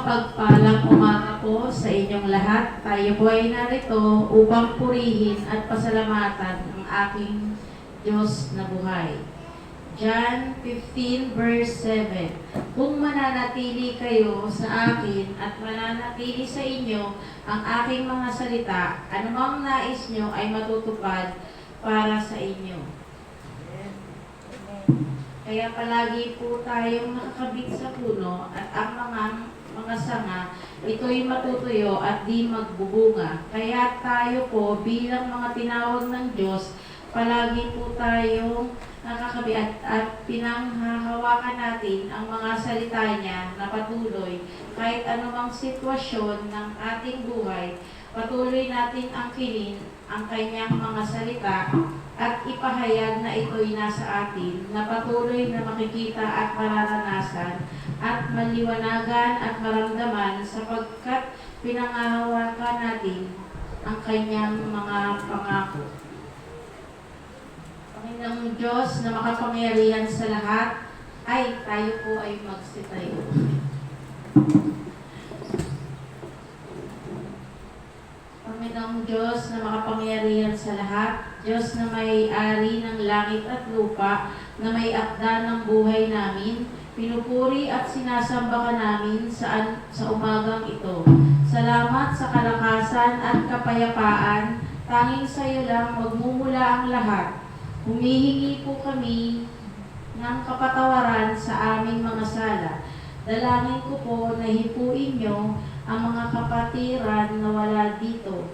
Mapagpalang umaga po sa inyong lahat. Tayo po ay narito upang purihin at pasalamatan ang aking Diyos na buhay. John 15 verse 7. Kung mananatili kayo sa akin at mananatili sa inyo ang aking mga salita, anumang nais nyo ay matutupad para sa inyo. Kaya palagi po tayong nakakabit sa puno at ang mga sanga, ito'y matutuyo at di magbubunga. Kaya tayo po bilang mga tinawag ng Diyos, palagi po tayong nakakabit at pinanghahawakan natin ang mga salita niya na patuloy. Kahit anumang sitwasyon ng ating buhay, patuloy natin angkinin ang kanyang mga salita at ipahayag na ito'y nasa atin, na patuloy na makikita at mararanasan at maliwanagan at maramdaman sapagkat pinangahawakan natin ang kanyang mga pangako. Panginoong Diyos na makapangyarihan sa lahat, ay tayo po ay magsitayo. Panginoong Diyos na makapangyarihan sa lahat, Diyos na may-ari ng langit at lupa, na may akda ng buhay namin, pinupuri at sinasamba ka namin sa umagang ito. Salamat sa kalakasan at kapayapaan, tanging sa iyo lang magmumula ang lahat. Humihingi po kami ng kapatawaran sa aming mga sala. Dalangin ko po na hipuin nyo ang mga kapatiran na wala dito.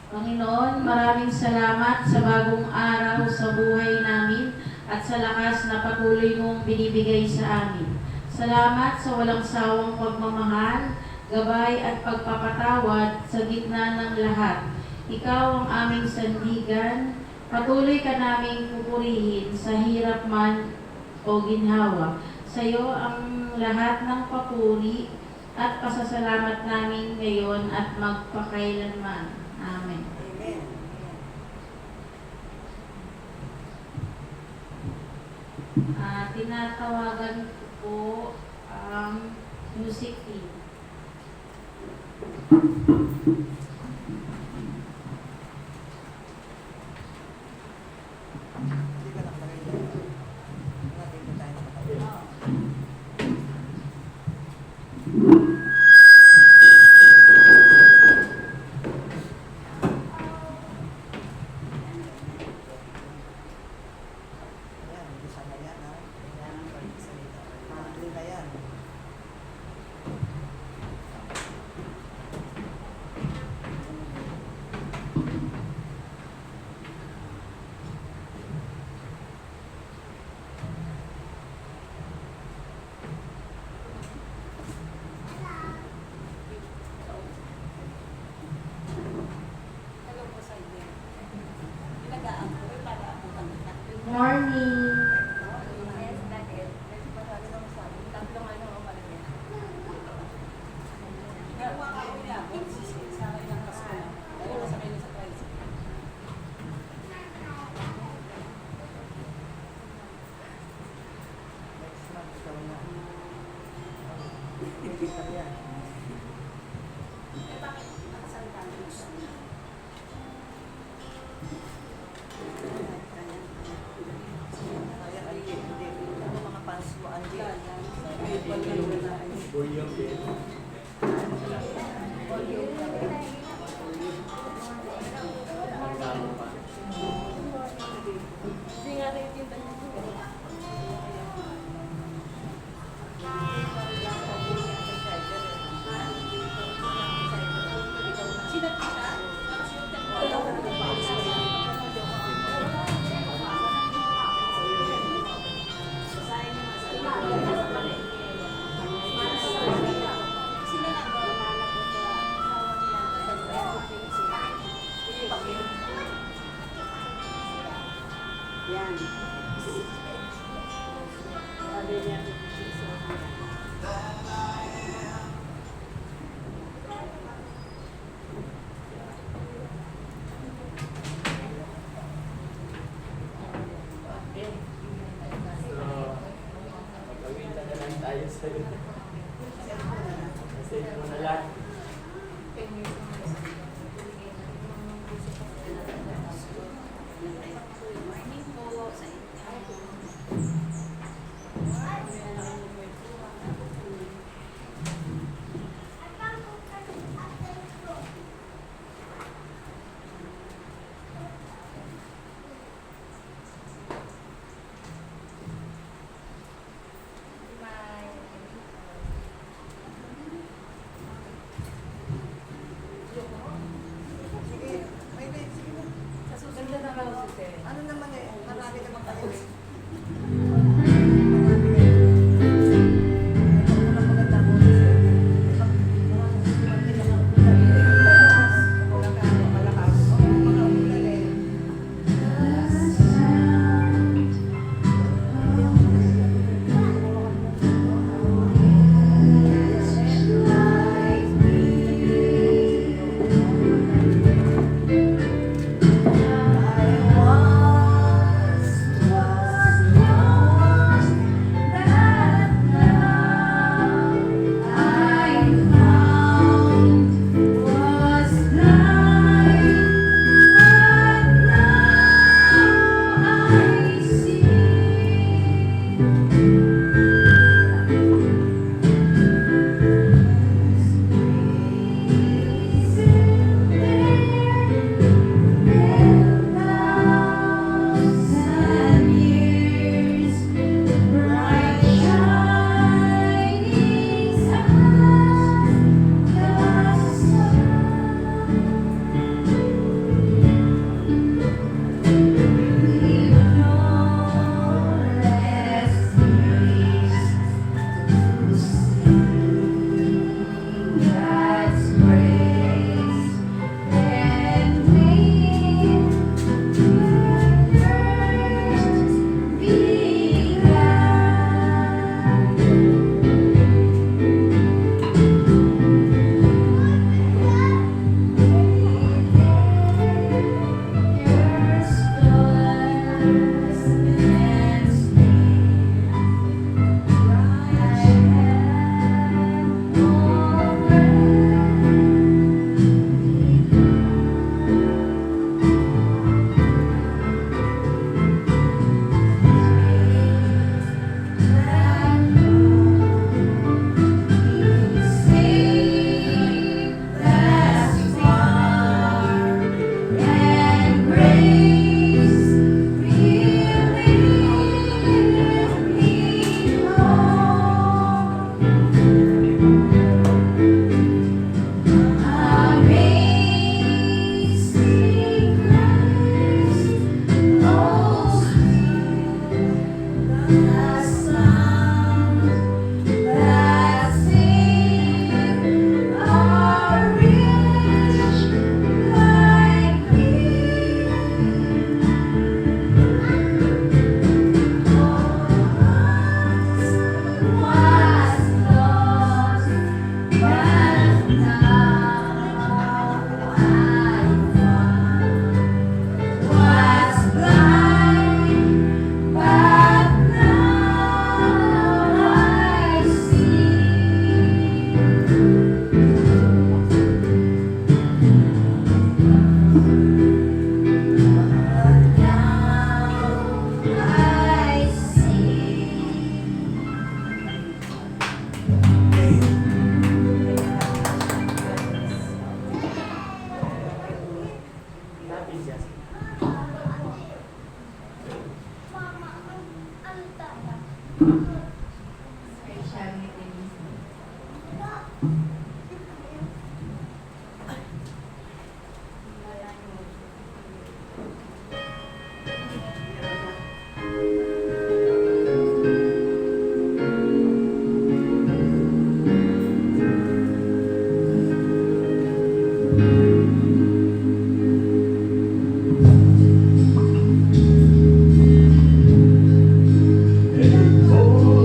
Panginoon, maraming salamat sa bagong araw sa buhay namin at sa lakas na patuloy mong binibigay sa amin. Salamat sa walang sawang pagmamahal, gabay at pagpapatawad sa gitna ng lahat. Ikaw ang aming sandigan, patuloy ka naming pupurihin sa hirap man o ginhawa. Sa iyo ang lahat ng papuri at pasasalamat namin ngayon at magpakailanman. Amen. Tinatawagan ko po ang music team. Morning. Ayos sa'yo. Ano naman eh, marami naman kayo eh. Oh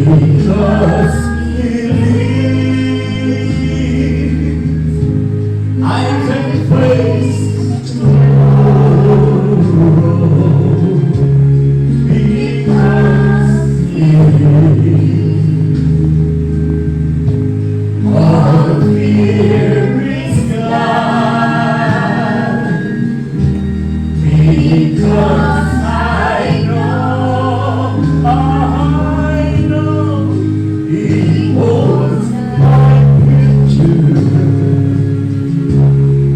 Because He lives, I can face tomorrow. Because He lives, all fear is gone. Because I know He holds my future.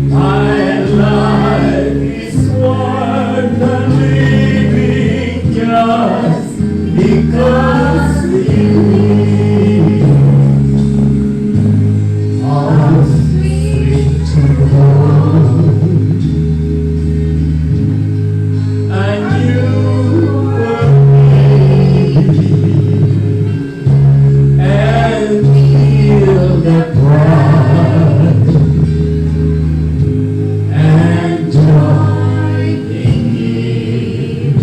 My life is worth the living just because He lives. All sweet to hold. And you were made and feel the pride and joy in it.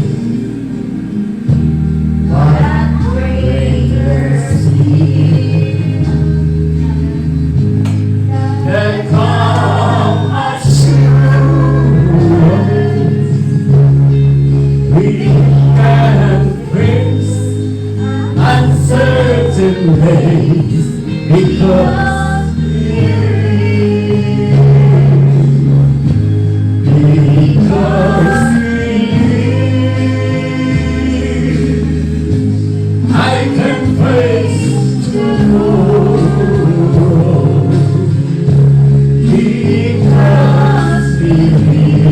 But greater still, the calm assurance we can face uncertain days because He lives. Because He lives, I can face tomorrow. Because He lives,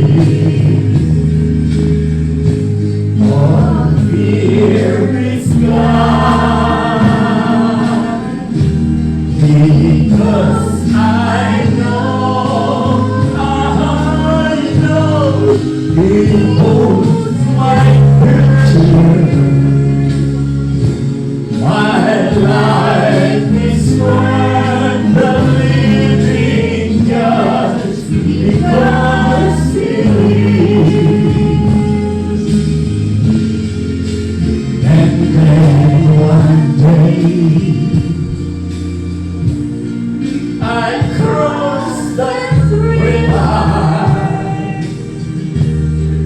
all fear is gone. Because I know He holds my future. My life is worth the living just because He lives. And then one day I cross the river.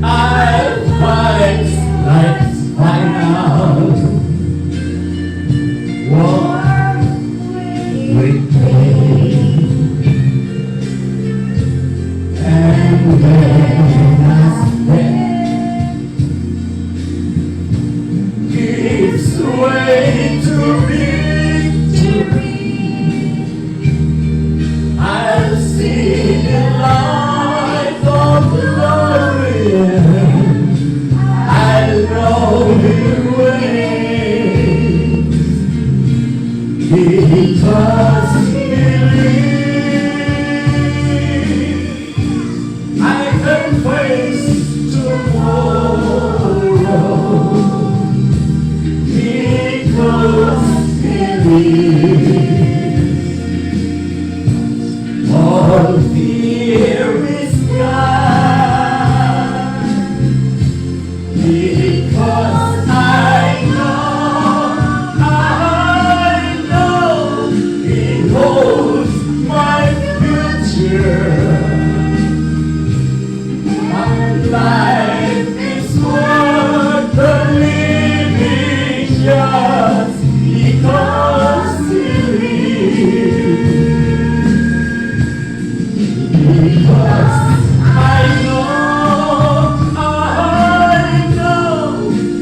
I fight life's final war with pain. And then as death gives way to victory, I'll see the light of glory. I'll know He waits. Because He lives, I can face tomorrow. Because He lives, all fear is gone. Because I know He holds my future. My life is worth the living just because He lives. Because I know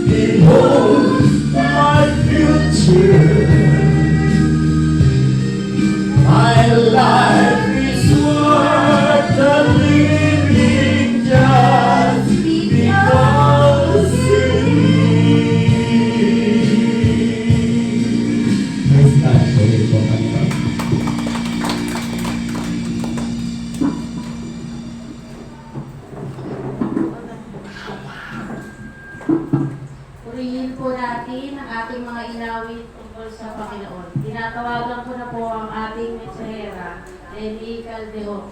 He holds my future. My life is worth the living just because He lives. Praise God. Purihin po kami, Lord. Purihin po natin ang ating mga inawit tungkol sa Panginoon. Tinatawagan ko na po ang ating mensahera, Lenny Caldejo.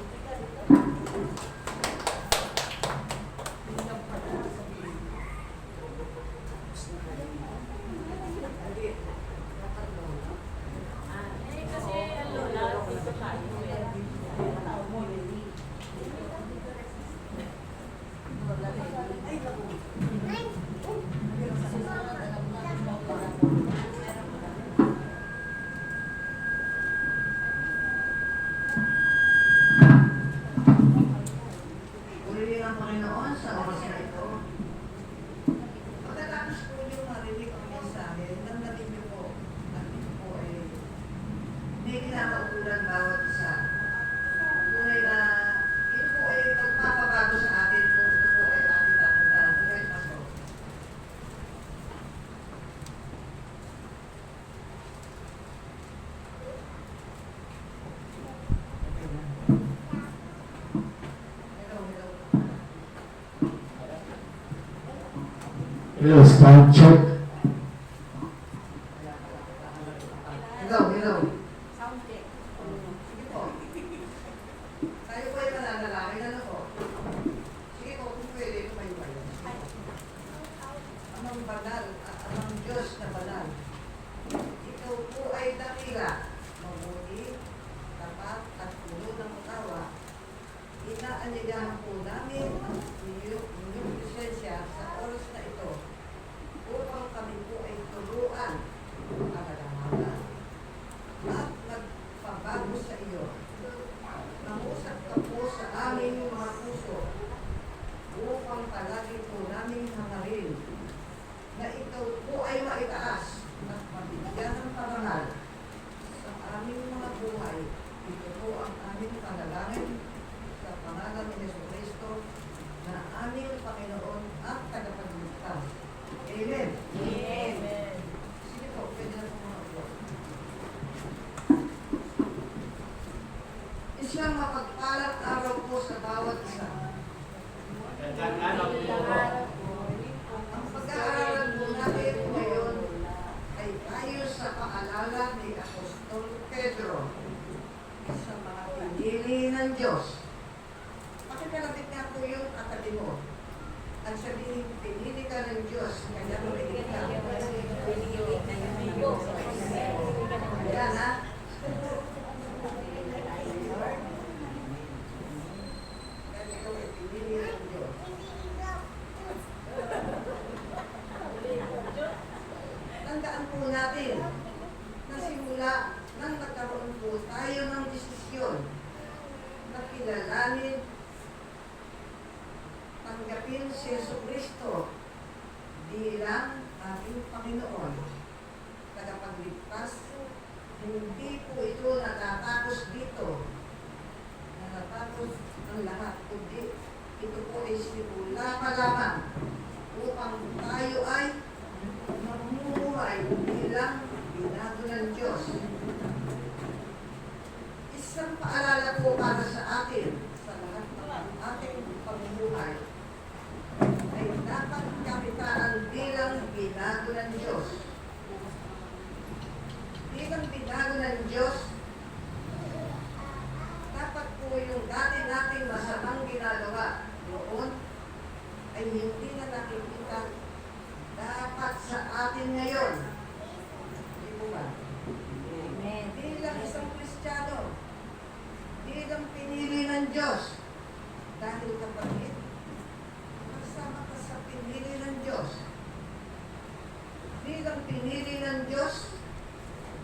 hindi kinakaukulan bawat isa. Tunay na ito po ay magpapabago sa atin kung ito po ay ating tatandaan. Tunay na po. Hello, hello. Hello, sound check. Hello. Sound check. Sige po. Tayo po ay mananalangin. Ano po? Sige po, kung pwede, kumayo kayo. Amang banal at amang Diyos na banal. Ikaw po ay dakila, mabuti, tapat at puno ng utawa. Inaanyayahan po namin ang inyong presensya sa oras na ito upang kami po ay turuan ang alamanan at magpabago sa iyo. Nangusap ka po sa aming mga puso upang palagi po namin hangarin na ikaw po ay maitaas at mabigyan ng parangal sa aming mga buhay. Ito po ang aming panalangin sa pangalan ni Jesucristo na aming Panginoon at tagapagligtas. Amen. Amen. Sige po, pwede na po mga po. Isang mapagpalang araw po sa bawat isa. Ang pag-aaral po natin ngayon ay tayo sa paalala ni Apostol Pedro sa mga pinili ng Diyos. Pakikalapit nga po yung katabi mo. At sabihin, pinili ka ng Diyos, kaya pinili ka. Ayan ha. Kaya ikaw ay pinili ng Diyos. Tandaan po natin na simula nang nagkaroon po tayo ng desisyon na kilalanin, tanggapin si Jesucristo bilang ating Panginoon, tagapagligtas. Hindi po ito natatapos dito. Natatapos ang lahat, kundi ito po ay simula pa lamang upang tayo ay mamumuhay bilang binago ng Diyos. Isang paalala po para sa atin sa lahat ng ating pamumuhay ay dapat kapitaan bilang binago ng Diyos. Bilang binago ng Diyos, dapat po yung dati nating masamang ginagawa noon ay hindi na nakikita dapat sa atin ngayon. Hindi po ba? Amen. Bilang isang Kristiyano, bilang pinili ng Diyos, dahil kapatid, kasama ka sa pinili ng Diyos. Bilang pinili ng Diyos,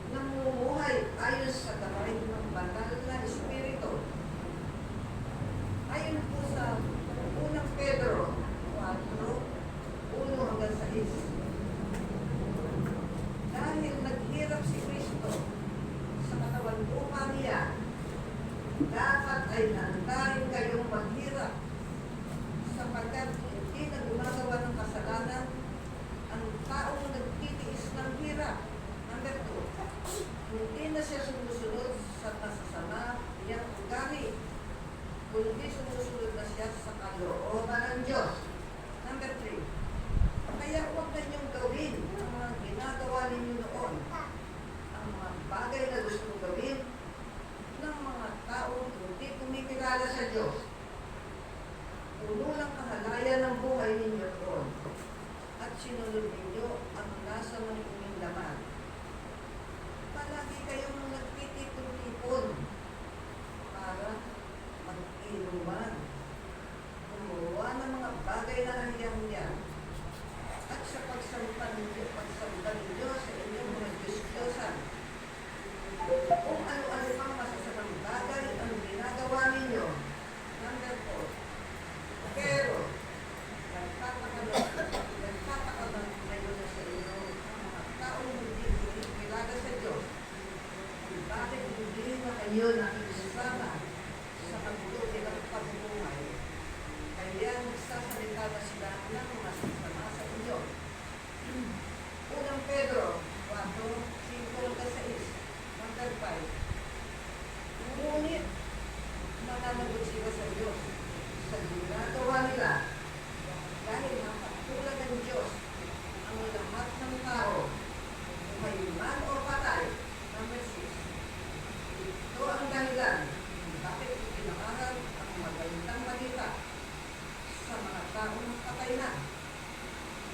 namumuhay ayon sa gawain ng banal na Espiritu. Ayon po sa unang Pedro 4:1 hanggang 6. Dahil naghirap si Kristo sa katawan lupa niya, dapat ay nandarin kayong maghirap sapagkat hindi na gumagawa ng kasalanan ang taong nagtitiis ng hirap. Number 2, hindi na siya sumusunod sa masasama niyang ugali, kundi sumusunod na siya sa kalooban ng Diyos. Number 3, kaya huwag na niyong gawin ang mga ginagawa ninyo noon, ang mga bagay na gusto mong gawin ng mga taong hindi kumikilala sa Diyos. Puno lang kahalayan ng buhay ninyo doon at sinunod ninyo ang nasa ng inyong laman. Palagi kayong nagtitipon-tipon para mag-inuman, gumawa ng mga bagay na hiyang-hiya, Ayun ang isama sa pagbuti ng pagbuhay. Kaya nagsasalita na sila ng masasama sa inyo. Unang Pedro 4:5-6, hanggang 5. Ngunit mananagot sila sa Diyos sa ginagawa nila dahil napatulan ng Diyos ang lahat ng tao, may man o patay, na Mesis. Ito ang dahilan kung bakit ipinangaral ang magandang balita sa mga taong patay na.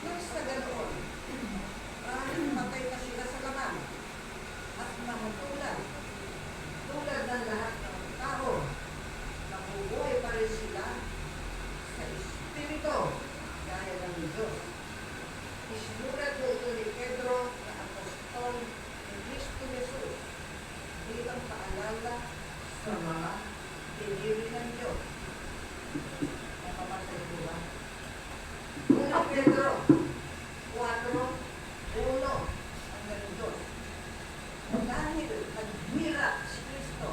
Nang sa ganoon, dahil patay na sila sa laman at mamutulan, tulad ng lahat ng tao, nabubuhay pa rin sila sa Espiritu, gaya ng Diyos. Isinulat mo ito ni Pedro na apostol ni Cristo Jesus bilang paalala sa mga pinili ng Diyos. Napapasa ito ba? Unang Pedro 4:1 hanggang 2. Dahil naghirap si Kristo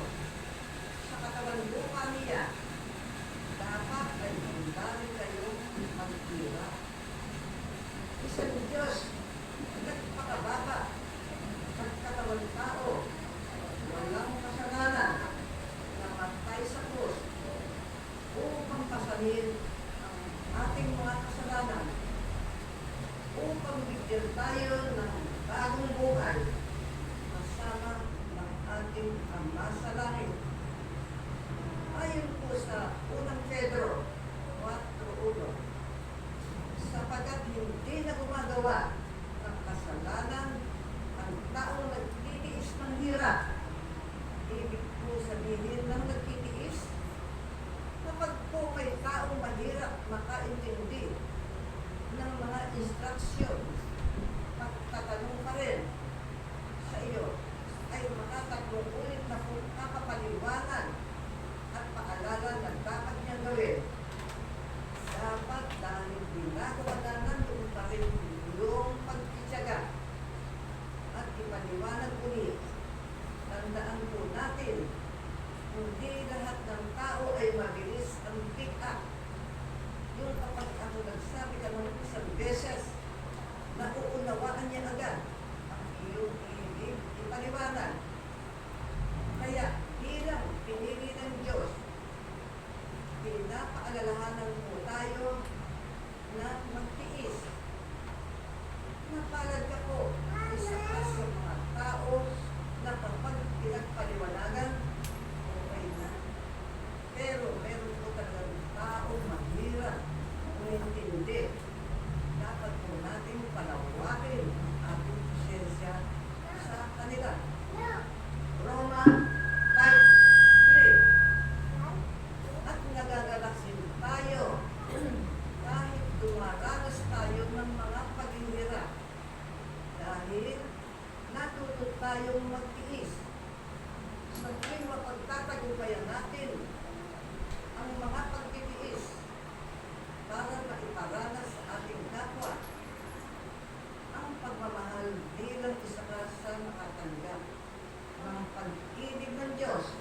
sa katawan lupa niya, dapat ay hanggang kayong maghirap. Isang Diyos nagpakababa sa katawan tao, walang kasalanan, namatay sa krus upang pasanin ang ating mga kasalanan, upang bigyan tayo ng bagong buhay kasama ng ating Ama sa langit. Ayon po sa unang Pedro 4:1, sapagkat hindi na gumagawa ng kasalanan ang taong nagtitiis ng hirap. Ibig po sabihin ng nagtitiis, kapag po may taong mahirap makaintindi ng mga instruksyon, pagtatanong pa rin sa iyo, ay makatatlong ulit na po kapapaliwanan at paalala na dapat niyang gawin. Dapat dahil ginagawa na nandoon pa rin yung pagtityaga at ipaliwanag ulit. Tandaan po natin, hindi lahat ng tao ay mabilis ang pick up. Yung kapag ako nagsabi ka ng isang beses, nauunawaan niya agad ang iyong ibig ipaliwanag. Kaya bilang pinili ng Diyos, pinapaalalahanan po tayo na magtiis. Napalad ka po, isa ka sa mga tao na kapag pinagpaliwanagan, okay na. Pero meron po talagang taong mahirap umintindi. Dapat po natin palawakin ang ating pasensya sa kanila. Roma 5:3. At nagagalaksin tayo kahit dumaranas tayo ng mga paghihirap. Dahil natuto tayong magtiis. Sa tuwing mapagtatagumpayan natin ang mga pagtitiis para maiparanas sa ating kapwa ang pagmamahal bilang isa ka sa nakatanggap ng pag-ibig ng Diyos.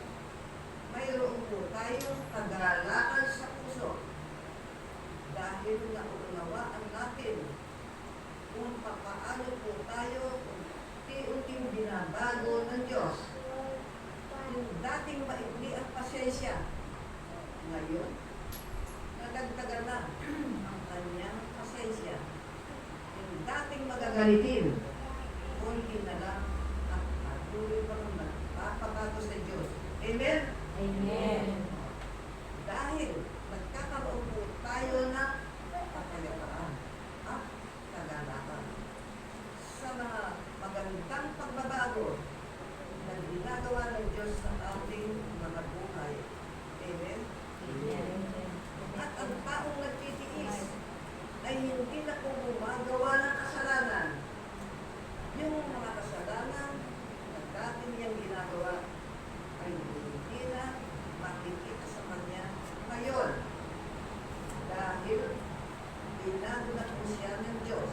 Mayroon po tayong kagalakan sa puso dahil naunawaan natin kung paano po tayo unti-unting binabago ng Diyos. Yung dating maigli ang pasensya, ngayon, nadagdagan na ang kanyang pasensya. Yung dating magagalitin, kunti na lang at patuloy pa naman papabago sa Diyos. Amen? Amen. Dahil nagkakaroon po tayo na kapayapaan at kagalakan sa mga magandang pagbabago na ginagawa ng Diyos sa ating mga buhay. Amen? Amen. At ang taong nagtitiis ay hindi na po gumagawa ng kasalanan. Yung mga kasalanan na dati niyang ginagawa ay hindi na makikita sa kanya ngayon. Dahil binago na po siya ng Diyos.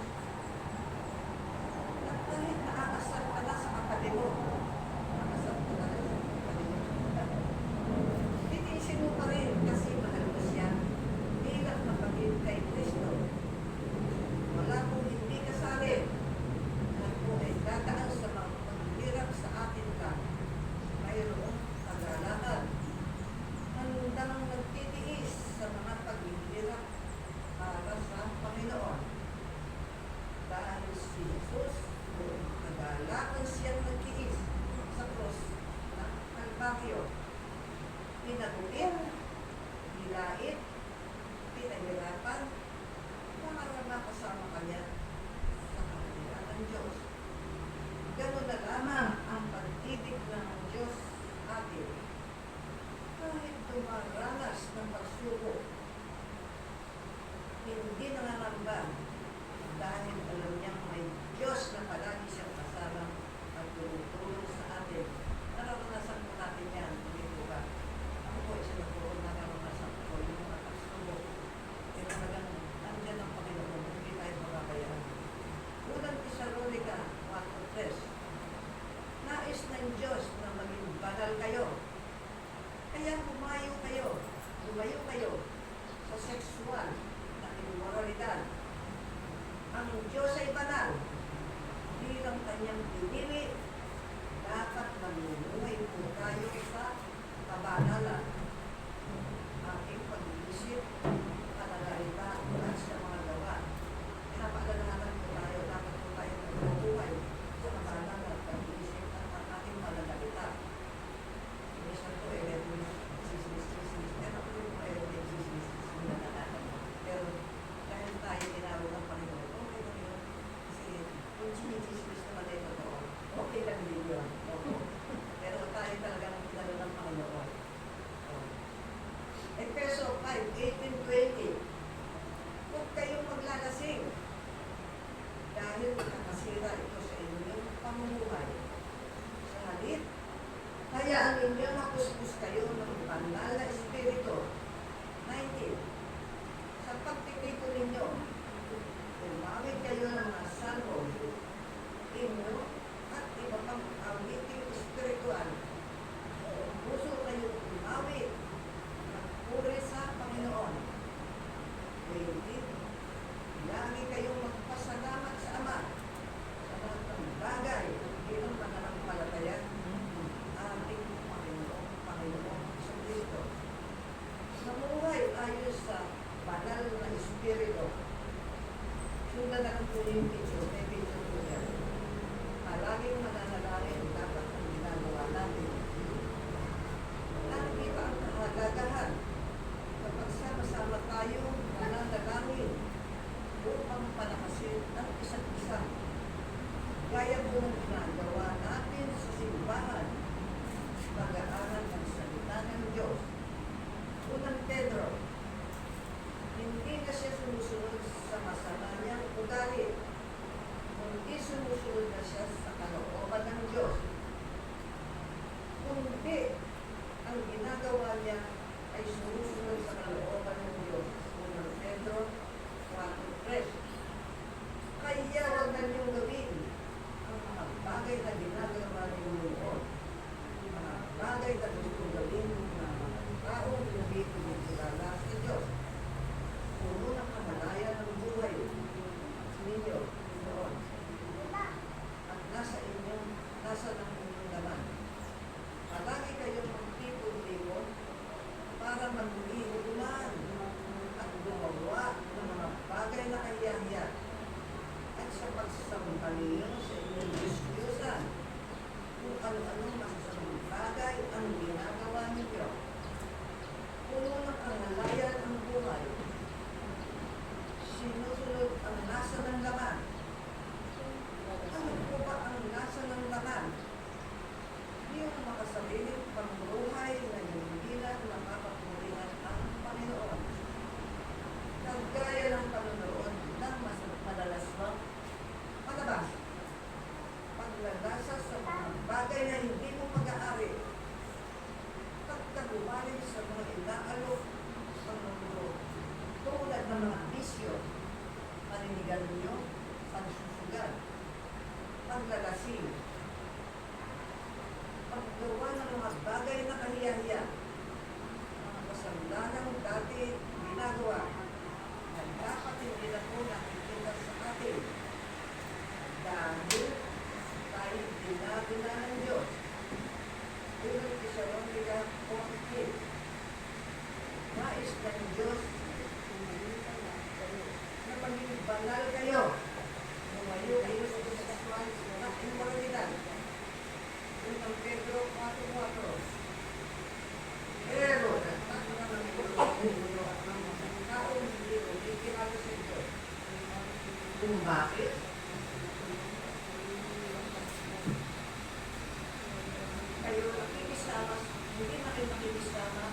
At kahit nakakasal ka na sa kapatid mo, nakasal ka na sa kapatid mo, baryo. Pinagupit, nilait, pinahirapan, para makasama kanya sa kanila ng Diyos. Ganun na lamang ang pag-ibig ng Diyos atin. Kahit dumaranas ng pagsubok, hindi nangangamba dahil alam niyang may Diyos na palagi siyang kasama at tumutulong sa atin. Nararanasan po natin yan, hindi po ba? Ako po, isa na po, nararanasan ko yung mga pagsubok. Kaya talagang nandiyan ang Panginoon, hindi tayo mababayaan. Unang Tesalonica 1:3. Nais ng Diyos na maging banal kayo. Kaya lumayo kayo sa sexual na immoralidad. Ang Diyos ay banal. Bilang kanyang pinili, dapat mamumuhay po tayo sa kabanalan. Ating pag-iisip, pananalita, at sa mga gawa. Pinapaalalahanan po tayo, dapat po tayo magbubuhay sa kabanalan at pag-iisip at ang ating pananalita. Minsan po, pero ako yung pero dahil tayo tinawag ng Panginoon, okay lang yun. Kasi kung sinisismis naman ay totoo, okay lang din yun. Pero tayo talagang pinalo ng Panginoon. Efeso 5:18-20. Huwag kayong maglalasing dahil nakasira ito sa inyong pamumuhay. Sa halip, hayaan ninyo makuskus kayo ng banal na espiritu. 19. Sa pagtitipon ninyo, gumamit kayo ng mga salmo, inyo, at iba pang awiting espiritual. Puso kayo gumamit at puri sa Panginoon. 20. Lagi kayong magpasalamat sa Ama sa lahat ng bagay bilang pananampalataya ating Panginoon sa Kristo. Namuhay ayos sa banal na espiritu. Sundan na ang tuloy yung picture, may picture po yan. Palaging mananalangin dapat ang ginagawa natin. Nakikita ang kahalagahan kapag sama-sama tayo mananalangin upang palakasin ang isa't isa. Gaya po ng ginagawa natin sa simbahan, pag-aaral ng salita ng Diyos. Unang Pedro, hindi na siya sumusunod sa masama niyang ugali, kundi sumusunod na siya sa kalooban ng Diyos. Kundi ang ginagawa niya ay sumusunod sa kalooban ng Diyos. Unang Pedro 4:3. Kaya huwag na niyong gawin ang mga bagay na ginagawa niyo noon. Mga bagay na gusto gawin ng mga taong hindi kumikilala sa Diyos. Puno ng kamalayan ng buhay ninyo noon. At nasa ng inyong laman. Palagi kayong magtipon-tipon para maghihuguman at gumawa ng mga bagay na kahiyahiya at sa pagsasamba ninyo sa inyong Diyos-Diyosan kung ano-anong masasamang bagay ang ginagawa ninyo. Puno ng kamalayan ang buhay. Sinusunod ang nasa ng laman. Ano po ba ang nasa ng laman? Yung makasariling pangbuhay na hindi na nakapagpulingan ang Panginoon. Kagaya ng panunood ng madalaswang palabas. Paglalasa sa mga bagay na hindi mo pag-aari. Pagkagumaling sa mga inaalok ng mundo tulad ng mga bisyo, paninigan ninyo, pagsusugal, paglalasing, paggawa ng mga bagay na kahiyahiya, mga kasamlanang dati ginagawa, na dapat hindi na po nakikita sa atin. Dahil tayo ginagina ng Diyos. Unang Tesalonica 4:8. Nais ng Diyos na maging banal kayo. Lumayo kayo sa sexual na immoralidad. kayo nakikisama, hindi na kayo nakikisama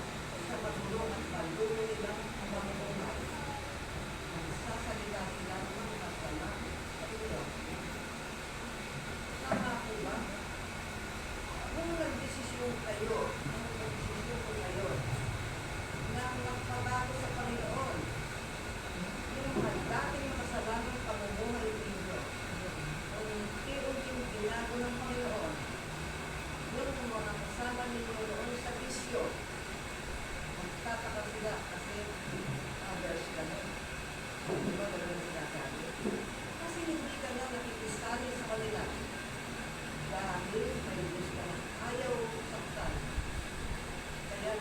sa pagulong at pagulong nilang pamumuhay. Nagsasalita sila ng masama sa inyo. Tama po ba? Kung nagdesisyon kayo na magpabago sa Panginoon, yung dating makasalamang pamumuhay ninyo, unti-unting binago ng Panginoon, yung mga kasama ninyo noon sa bisyo, magtataka sila kasi others ka na. Di ba ganun sinasabi? Kasi hindi ka na nakikisali sa kanila. Dahil may Diyos ka na ayaw saktan. Kaya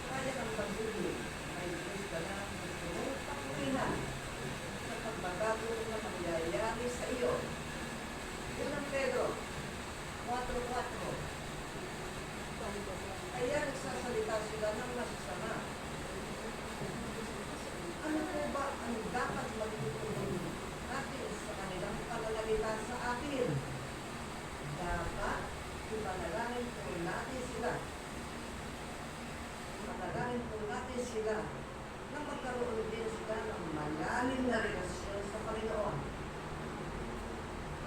kaya kang pagbubi, may Diyos ka na gusto mong pakulihan sa pagbabago na mangyayari sa iyo. Unang Pedro 4:4. Kaya nagsasalita sila ng masasama. Ano po ba ang dapat magtutulong natin sa kanilang pananalita sa atin? Dapat ipanalangin po natin sila. Ipanalangin po natin sila na magkaroon din sila ng malalim na relasyon sa Panginoon.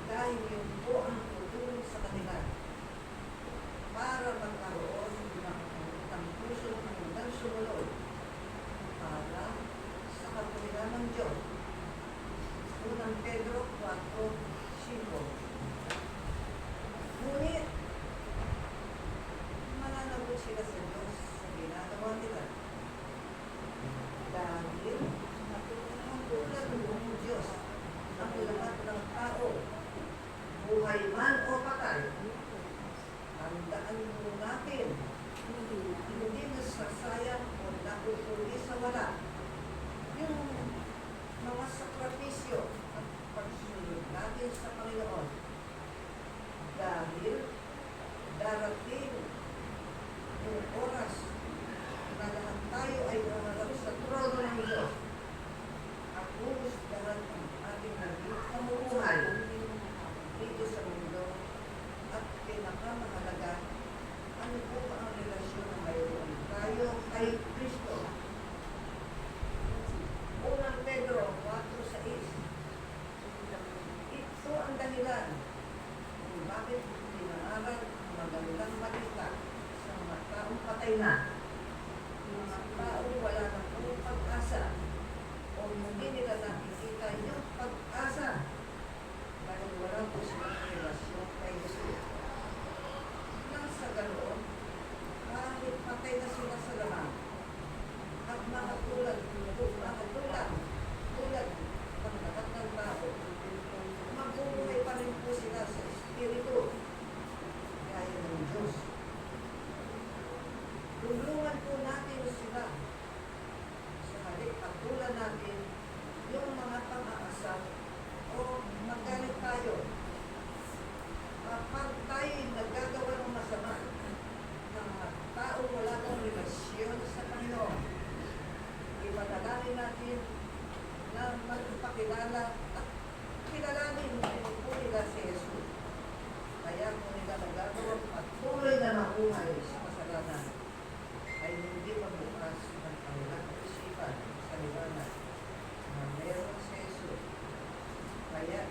Dahil yun po ang tutulong sa kanila para magkaroon ng puso hanggang sumunod para sa kapurihan ng Diyos. Unang Pedro 4:5. Ngunit, mananagot sila sa Diyos sa ginagawa nila. Dahil, ang tulad ng Diyos, ang lahat ng tao, buhay man o patay, tandaan mo natin, hindi nasasayang o napupuli sa wala. Yung mga sakripisyo at pagsunod natin sa Panginoon. Dahil darating yung oras na lahat tayo ay haharap sa trono ng Diyos at huhusgahan ang ating naging pamumuhay dito sa mundo at pinakamahalaga, ano po ba ang relasyon na mayroon tayo kay Kristo? Unang Pedro 4:6. Ito ang dahilan kung bakit pinaaral ang magandang balita sa mga taong patay na. Mga taong wala na pong pag-asa o hindi nila nakikita yung pag-asa dahil wala po silang relasyon kay Jesus. Nang sa ganoon, kahit patay na sila sa laman, at mga tulad ng lahat ng tao, mabubuhay pa rin po sila sa Espiritu, gaya ng Diyos. Tulungan po natin sila sa halip patulan natin yung mga pang-aasal o magalit tayo. Kapag tayo nagagawa ng masama ng mga tao wala ng relasyon sa Panginoon, ipanalangin natin na magpakilala at kilalanin po nila si Jesus. Kaya kung nila nagagawang patuloy na mabuhay sa kasalanan, ay hindi mabukas ng kanilang isipan sa liwanag na meron si Jesus. Kaya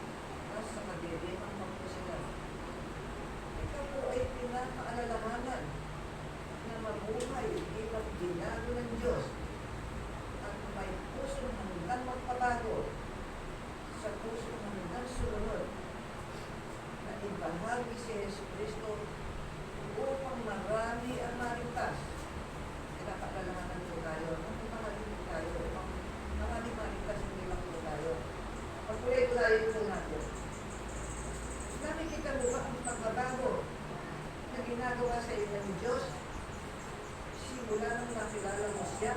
nasa madilimang po sila. Ito po ay pinapaalalahanan na mabuhay bilang binago ng Diyos at may pusong hanggang magpabago sa pusong hanggang sumunod na ibahagi si Jesus Cristo upang marami ang maligtas. Pinapaalalahanan po tayo na marami po tayo upang marami maligtas hindi lang po tayo. Pagkulay-kulay po natin. Nakikita mo ba ang pagbabago na ginagawa sa iyo ng Diyos? Simula nang nakilala mo siya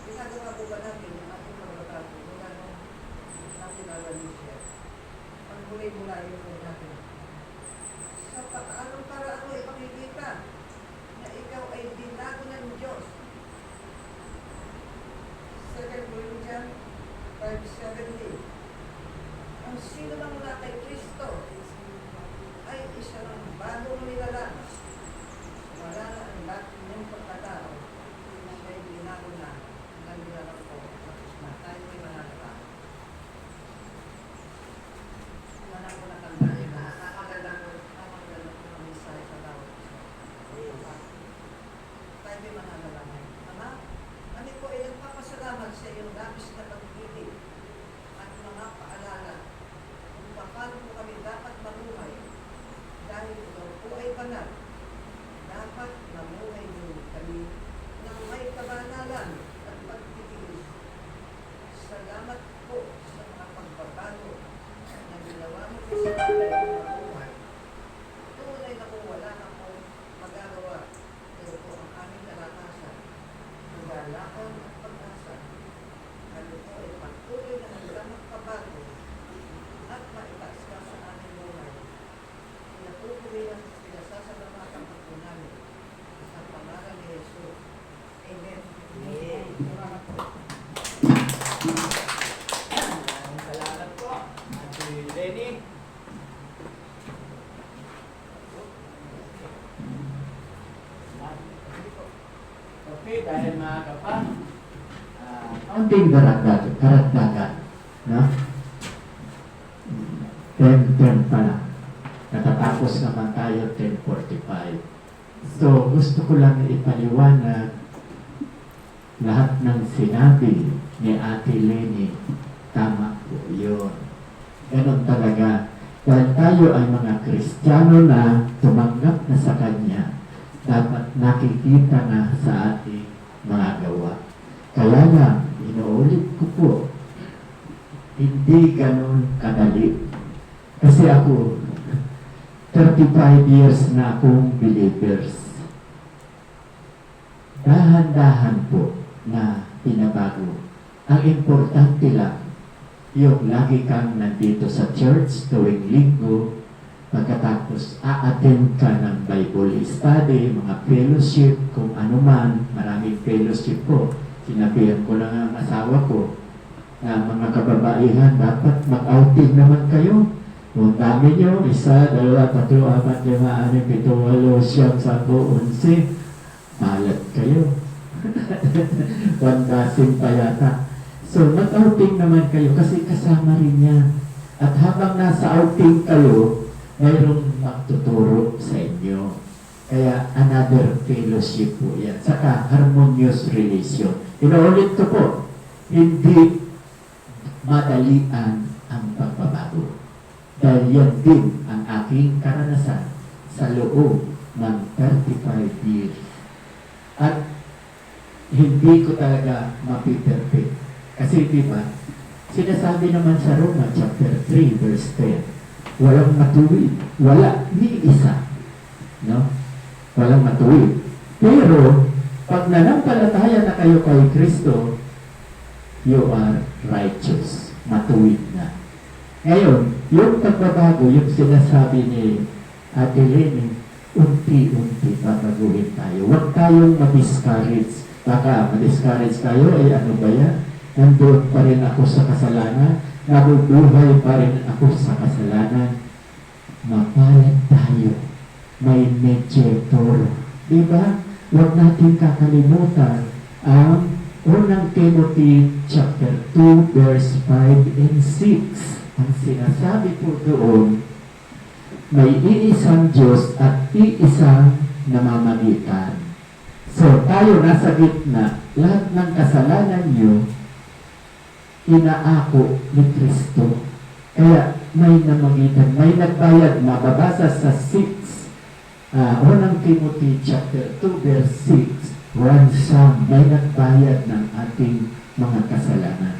ginagawa po ba natin ang ating pagbabago mula nung nakilala mo siya? Pagkulay-kulay po natin. Sa anong paraan mo ipakikita na ikaw ay binago ng Diyos? 2 Corinthians 5:17. Ang sino mang wala kay Kristo banal. Dapat namuhay din kami ng may kabanalan at pagtitiis. Salamat po sa mga pagbabago na ginawa mo sa aking mabuhay. Tunay na kung wala na akong magagawa, ito po ang aming naranasan. Kagalakan at pag-asa. Kami po ay patuloy na hanggang magpabago at maitaas ka sa aming buhay. Pinatutuloy ang pinasasalamatan po namin sa pangalan ni Jesus. Amen. Amen. Maraming salamat po, Ate Lenny. Okay, dahil mga kapa, kaunting karagdagan, no? 10:10 pa lang. Natatapos naman tayo 10:45. So, gusto ko lang ipaliwanag lahat ng sinabi ni Ate Lenny. Tama po yun. Ganon talaga. Dahil tayo ay mga Kristiyano na tumanggap na sa Kanya, dapat nakikita na sa ating mga gawa. Kaya lang, inuulit ko po, hindi ganon kadali. Kasi ako, 35 years na akong believers. Dahan-dahan po na pinabago. Ang importante lang, yung lagi kang nandito sa church tuwing linggo, pagkatapos a-attend ka ng Bible study, mga fellowship, kung ano man, maraming fellowship po. Sinabihan ko lang ang asawa ko na mga kababaihan, dapat mag-outing naman kayo. Kung dami nyo, 1, 2, 3, 4, 5, 6, 7, 8, 9, 10, 11, malat kayo. 1 pa yata. So, mag-outing naman kayo kasi kasama rin yan. At habang nasa outing kayo, mayroong magtuturo sa inyo. Kaya another fellowship po yan. Saka harmonious relation. Inuulit ko po, hindi madalian ang pagbabago. Dahil yan din ang aking karanasan sa loob ng 35 years. At hindi ko talaga mapiperfect. Kasi diba, sinasabi naman sa Roma chapter 3 verse 10, walang matuwid. Wala, ni isa. No? Walang matuwid. Pero, pag nanampalataya na kayo kay Kristo, you are righteous. Matuwid na. Ngayon, yung pagbabago, yung sinasabi ni Ate Lenny, unti-unti babaguhin tayo. Huwag tayong ma-discourage. Baka ma-discourage tayo, ay ano ba yan? Nandoon pa rin ako sa kasalanan, nabubuhay pa rin ako sa kasalanan. Mapalad tayo. May mediator. Diba? Huwag natin kakalimutan ang unang Timothy chapter 2 verse 5 and 6. Ang sinasabi po doon, may iisang Diyos at iisang namamagitan. So, tayo nasa gitna, lahat ng kasalanan nyo, inaako ni Kristo. Kaya may namagitan, may nagbayad, mababasa sa 6, unang Timothy chapter 2 verse 6, ransom, may nagbayad ng ating mga kasalanan.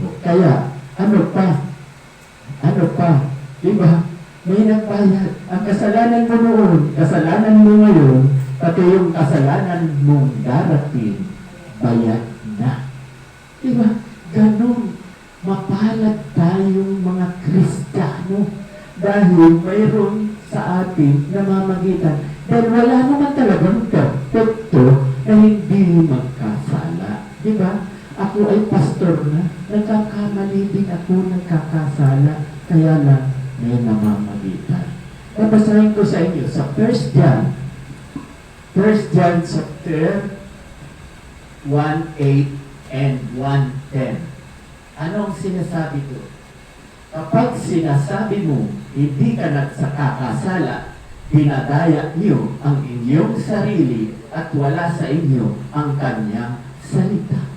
O, kaya, ano pa? Diba? May nagbayad. Ang kasalanan mo noon, kasalanan mo ngayon, pati yung kasalanan mong darating, bayad na. Diba? Ganon, mapalad tayong mga Kristiyano dahil mayroon sa ating namamagitan. Dahil wala naman talagang perfecto na hindi magkasala. Diba? Ako ay pastor na, nagkakamali din ako, nagkakasala, kaya lang may namamagitan. Babasahin ko sa inyo sa 1 John chapter 1:8 and 1:10. Anong sinasabi ko? Kapag sinasabi mo, hindi ka nagsakakasala, dinadaya niyo ang inyong sarili at wala sa inyo ang kanyang salita.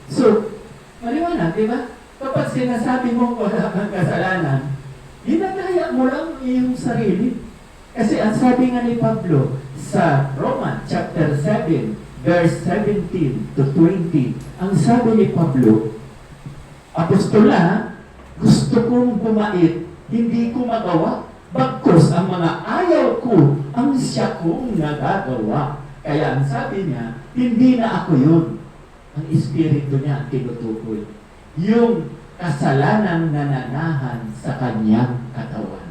So, maliwanag, di ba? Kapag sinasabi mo wala kang kasalanan, dinadaya mo lang ang iyong sarili. Kasi ang sabi nga ni Pablo sa Roma chapter 7, verse 17 to 20, ang sabi ni Pablo, Apostola, gusto kong bumait, hindi ko magawa. Bagkus ang mga ayaw ko, ang siya kong nagagawa. Kaya ang sabi niya, hindi na ako yun. Ang espiritu niya ang tinutukoy. Yung kasalanang nananahan sa kanyang katawan.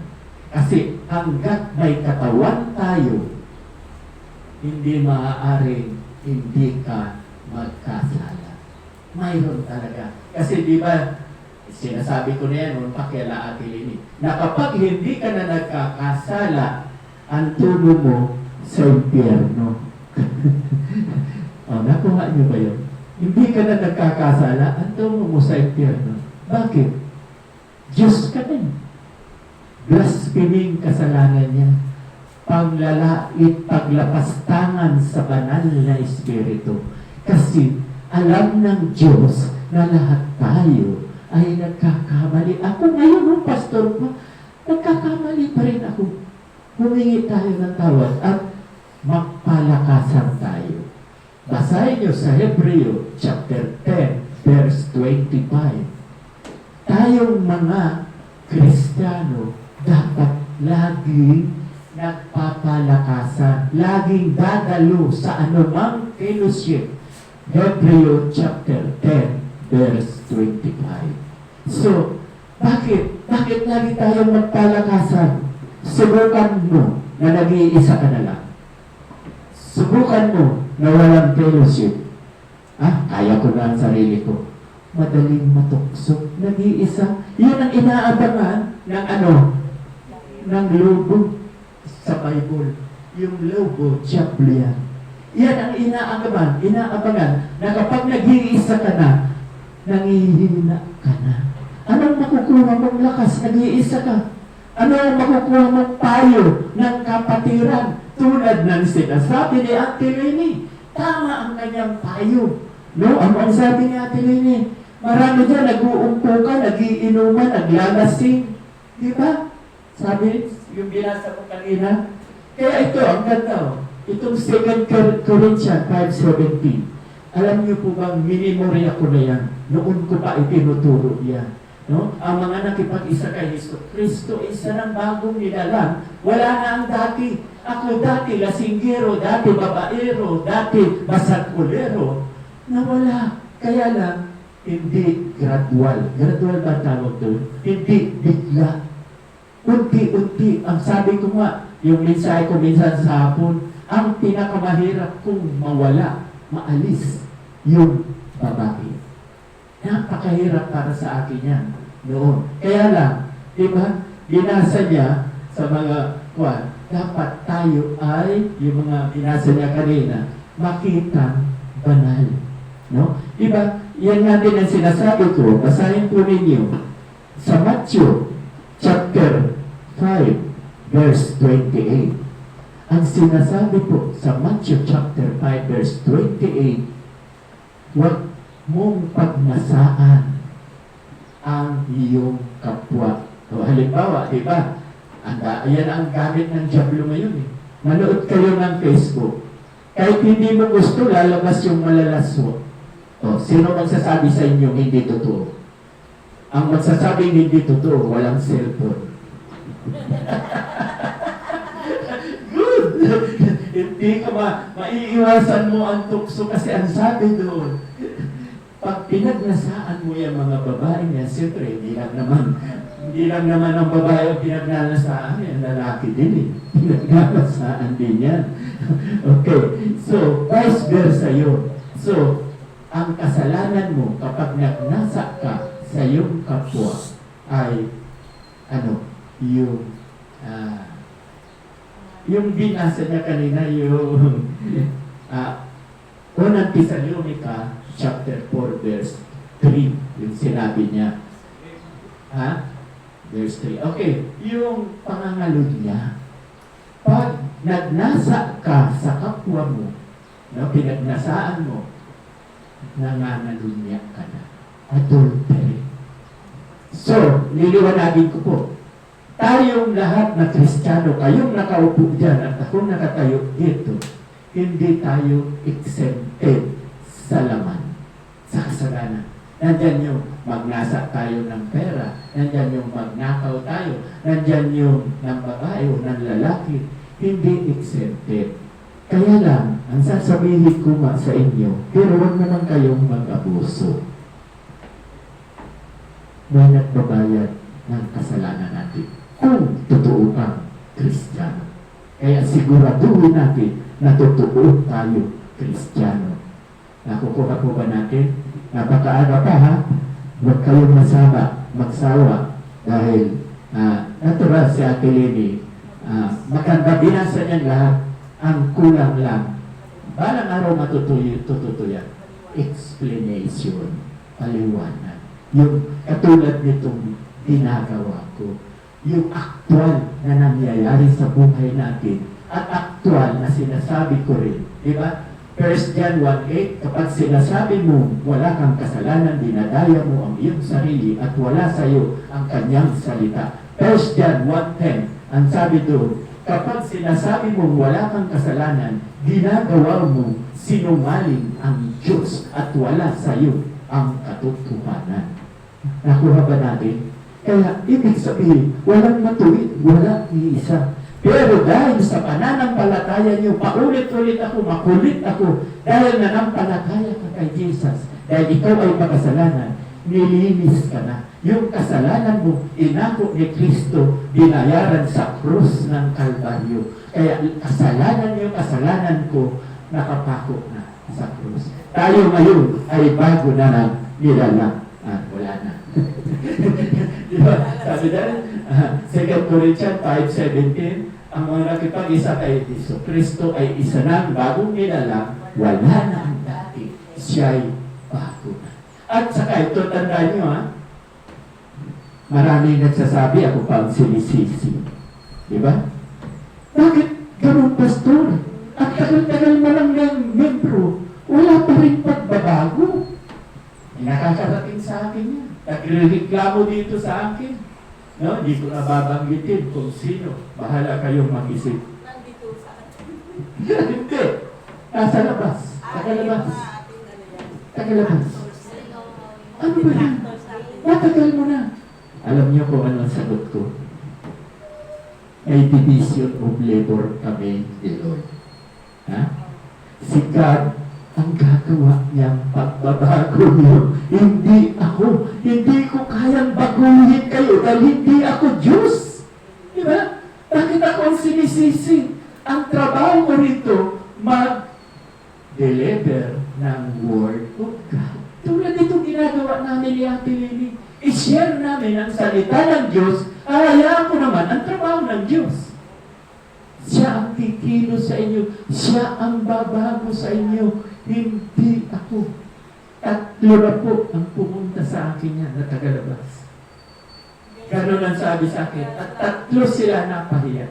Kasi hanggat may katawan tayo, hindi maaaring hindi ka magkasala. Mayroon talaga. Kasi di ba, sinasabi ko na yan nung pakila Ate Lini, na kapag hindi ka na nagkakasala, ang tulo mo sa impyerno. Nakuha niyo ba yun? Hindi ka na nagkakasala, ang tulo mo sa impyerno. Bakit? Diyos ka din. Blaspheming kasalanan niya. Paglalait, paglapastangan sa banal na Espiritu. Kasi alam ng Diyos na lahat tayo ay nagkakamali. Ako ngayon, pastor pa, nagkakamali pa rin ako. Humingi tayo ng tawad at magpalakasan tayo. Basahin niyo sa Hebreo chapter 10, verse 25. Tayong mga Kristiyano dapat laging nagpapalakasan, laging dadalo sa anumang fellowship. Hebreo chapter 10, verse 25. So, bakit? Bakit lagi tayong magpalakasan? Subukan mo na nag-iisa ka na lang. Subukan mo na walang fellowship. Kaya ko na ang sarili ko. Madaling matukso. Nag-iisa. Yun ang inaabangan ng ng lobo sa Bible. Yung lobo, diablo yan. Yan ang inaabangan na kapag nag-iisa ka na, nangihina ka na. Anong makukuha mong lakas? Nag-iisa ka. Ano ang makukuha mong payo ng kapatiran? Tulad ng sinasabi ni Ate Lini. Tama ang kanyang payo. No? Ano ang sabi ni Ate Lini? Marami dyan, nag-uumpukan, nagiinuman, naglalasing. Di ba? Sabi, yung binasa ko kanina. Kaya ito, ang ganda. Itong 2 Corinthians 5:17. Alam niyo po bang minimorya ko na yan? Noon ko pa itinuturo yan. No? Ang mga nakipag-isa kay Kristo, isa ng bagong nilalang. Wala na ang dati. Ako dati lasinggero, dati babaero, dati basagulero. Nawala. Kaya lang, hindi gradual. Gradual ba tawag doon? Hindi bigla. Unti-unti. Ang sabi ko nga, yung mensahe ko minsan sa hapon, ang pinakamahirap kong mawala, maalis, yung babae. Napakahirap para sa akin yan noon. Kaya lang, di ba, binasa niya sa mga dapat tayo ay, yung mga binasa niya kanina, makita banal. No? Di ba, yan nga din ang sinasabi ko, basahin po ninyo sa Matthew chapter 5, verse 28. Ang sinasabi po sa Matthew chapter 5, verse 28, huwag mong pagnasaan ang iyong kapwa. O, halimbawa, di ba? Yan ang gamit ng diablo ngayon. Manood kayo ng Facebook. Kahit hindi mo gusto, lalabas yung malalaswa. O, sino magsasabi sa inyo hindi totoo? Ang magsasabing hindi totoo, walang cellphone. Good! Hindi ka maiiwasan mo ang tukso kasi ang sabi doon, pag pinagnasaan mo yung mga babae niya, siyempre, hindi lang naman ang babae ang pinagnanasaan, yung lalaki din eh. Pinagnanasaan din yan. Okay, so, vice versa yun. So, ang kasalanan mo kapag nagnasa ka sa iyong kapwa ay, yung binasa niya kanina, yung unang Thessalonica, chapter 4, verse 3, yung sinabi niya. Verse 3. Okay, yung pangangalod niya, pag nagnasa ka sa kapwa mo, pinagnasaan mo, nangangalunya ka na. Adultery. So, liliwanagin ko po. tayong lahat na Kristiyano, kayong nakaupo dyan at akong nakatayo dito, hindi tayo exempted sa laman, sa kasalanan. Nandyan yung magnasa tayo ng pera, nandyan yung magnakaw tayo, nandyan yung ng babae o ng lalaki, hindi exempted. Kaya lang, ang sasabihin ko nga sa inyo, pero huwag naman kayong mag-abuso. May nagbabayad ng kasalanan natin kung totoo kang Kristiyano. Kaya siguraduhin natin na totoo tayo Kristiyano. Nakukuha po ba natin? Napakaaga pa ha? Huwag kayong magsawa dahil natural si Ate Lily. Maganda binasa niyan lahat. Ang kulang lang. Balang araw matutuyan. Explanation. Paliwanag. Yung katulad nitong ginagawa ko. Yung aktual na nangyayari sa buhay natin at aktual na sinasabi ko rin. Di ba? 1 John 1:8, kapag sinasabi mo wala kang kasalanan, dinadaya mo ang iyong sarili at wala sa iyo ang kanyang salita. 1 John 1:10, ang sabi doon, kapag sinasabi mo wala kang kasalanan, ginagawa mo sinungaling ang Diyos at wala sa iyo ang katotohanan. Nakuha ba natin? Kaya ibig sabihin, walang matuwid, walang iisa. Pero dahil sa pananampalataya niyo, paulit-ulit ako, makulit ako, dahil nanampalataya ka kay Jesus, dahil ikaw ay makasalanan, nilinis ka na. Yung kasalanan mo, inako ni Kristo, binayaran sa krus ng Kalbaryo. Kaya kasalanan ko, nakapako na sa krus. Tayo ngayon ay bago na ng nilalang. Wala na. Diba? Sabi dahil, 2 Corinthians 5:17, ang mga nakipag-isa kay Kristo ay isa ng bagong nilalang, wala na ang dati. Siya'y bago na. At saka ito, tandaan nyo maraming nagsasabi, ako pa ang sinisisi. Diba? Bakit ganun, pastor? At tagal-tagal mo lang ng membro, wala pa rin pagbabago. Nakakarating sa akin yan. Nagreklamo dito sa akin. No, hindi ko nababanggitin kung sino. Bahala kayong mag-isip. Nandito sa atin. Hindi. Nasa labas. Tagalabas. Tagalabas. Ano ba yan? Matagal mo na. Alam niyo kung ano ang sagot ko? May division of labor kami ni Lord. Ha? Si God ang gagawa niyang pagbabago niyo. Hindi ako. Hindi ko kayang baguhin kayo dahil hindi ako Diyos. Diba? Bakit ako ang sinisisi? Ang trabaho ko rito, mag-deliver ng Word of God. Tulad itong ginagawa namin ni Ate Lily. I-share namin ang salita ng Diyos. Hayaan ko naman ang trabaho ng Diyos. Siya ang kikilos sa inyo. Siya ang babago sa inyo. Hindi ako. Tatlo na po ang pumunta sa akin yan na tagalabas. Ganon ang sabi sa akin. At tatlo sila napahiya.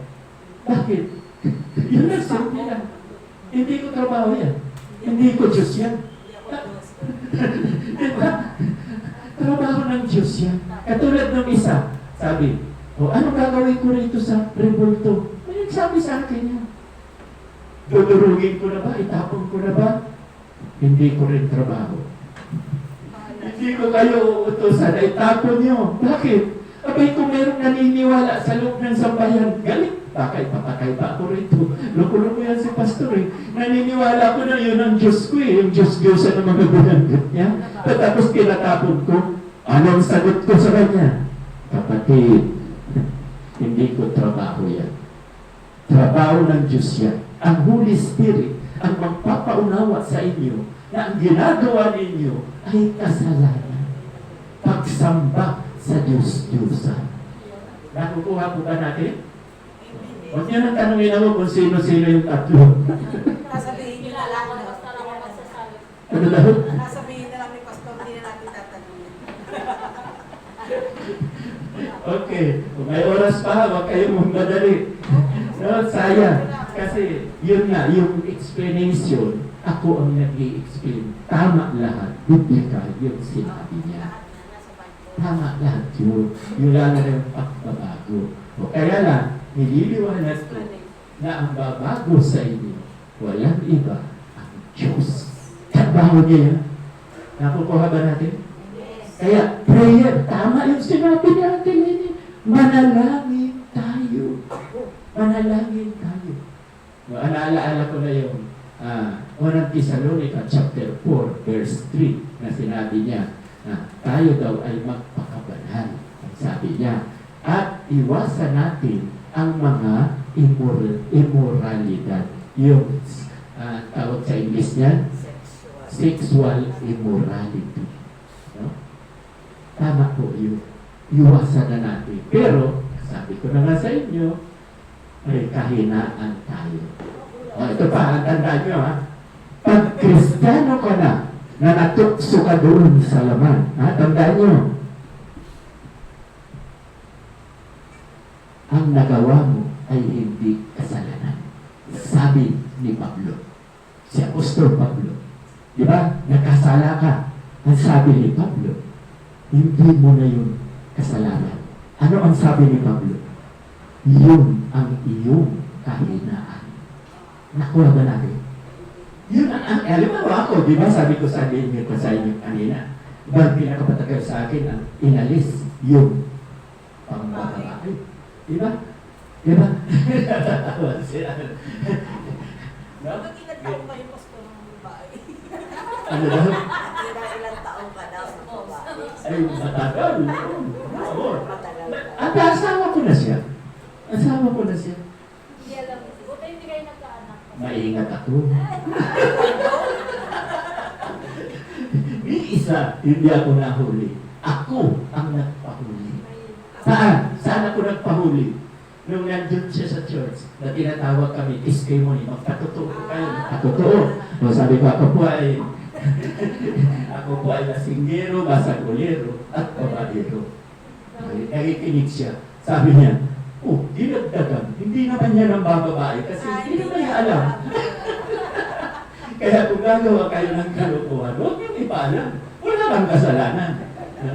Bakit? Yun ang simple lang. Hindi ko trabaho yan. Hindi ko Diyos yan. Diba? Trabaho ng Diyos yan. Katulad ng isa, sabi, ano gagawin ko rito sa rebulto? May nagsabi sa akin yan. Dudurugin ko na ba? Itapon ko na ba? Hindi ko rin trabaho. Hindi ko kayo uutosan na itapon nyo. Bakit? Abay, kung merong naniniwala sa loob ng sambayan, galit. Bakit? Papatay pa ako rito. Loko-loko yan si pastor eh. Naniniwala ko na yun ang Diyos ko eh. Yung Diyos-Diyosan ng mga binanggit niya. Tapos kinatapon ko. Anong sagot ko sa kanya? Kapatid, hindi ko trabaho yan. Trabaho ng Diyos yan. Ang Holy Spirit ang magpapaunawa sa inyo na ang ginagawa ninyo ay kasalanan. Pagsamba sa Diyos-Diyosan. Nakukuha po ba natin? Huwag niyo nang tanongin ako kung sino-sino yung tatlo. Sasabihin niyo na lang na pastor ako magsasabi. Ano daw? Sasabihin na lang ni pastor, hindi na natin tatanungin. Okay. Kung may oras pa, huwag kayong magmadali. No, sayang. Kasi yun nga, yung explanation, ako ang nag-i-explain. Tama lahat. Biblical yung sinabi niya. Tama lahat yun. Yun lang na yung pagbabago. O kaya lang, nililiwanag ko na ang babago sa inyo, walang iba, ang Diyos. Trabaho niya yan. Nakukuha ba natin? Kaya, prayer, tama yung sinabi natin. Manalangin tayo. Manalangin tayo. Naalaala ko na yung unang Thessalonica chapter 4 verse 3 na sinabi niya na tayo daw ay magpakabanal. Sabi niya, at iwasan natin ang mga immoralidad. Yung tawag sa English niya, sexual immorality. No? Tama po yun. Iwasan na natin. Pero, sabi ko na nga sa inyo, may kahinaan tayo. O, ito pa, ang tandaan nyo ha. Pag Kristiyano ka na natukso ka doon sa laman, ha? Tandaan nyo, ang nagawa mo ay hindi kasalanan. Sabi ni Pablo, si Apostol Pablo, di ba? Nakasala ka. Ang sabi ni Pablo, hindi mo na yung kasalanan. Ano ang sabi ni Pablo? Yun ang iyong kahinaan. Nakuha ba natin? Yun ang alam mo ako, di ba? Sabi ko sa inyo kanina, ba pinakapatagal sa akin ang inalis yung pangbabae. Di ba? Di ba? Natatawa sila. No? Ba't ilang taon ba yung pastor ng babae? Ano daw? Ilang taon ka daw sa babae. Ay, matagal. Oo. Matagal ka. At asawa ko na siya. Asawa ko na siya. Hindi alam. Buta hindi kayo nagkaanak. Maingat ako. May isa, hindi ako nahuli. Ako ang nagpahuli. Saan? Saan ako nagpahuli? Nung nandun siya sa church, na tinatawag kami, testimony, magpatotoo kayo, magpatotoo. O sabi ko, ako po ay lasinggero, basagulero, at babaero. Nakikinig siya. Sabi niya, oh, dinagdagan. Hindi naman niya nang bababae kasi hindi naman niya alam. Kaya kung gagawa kayo ng kalukuhan, huwag niyong ipaalam. Wala kang kasalanan. No?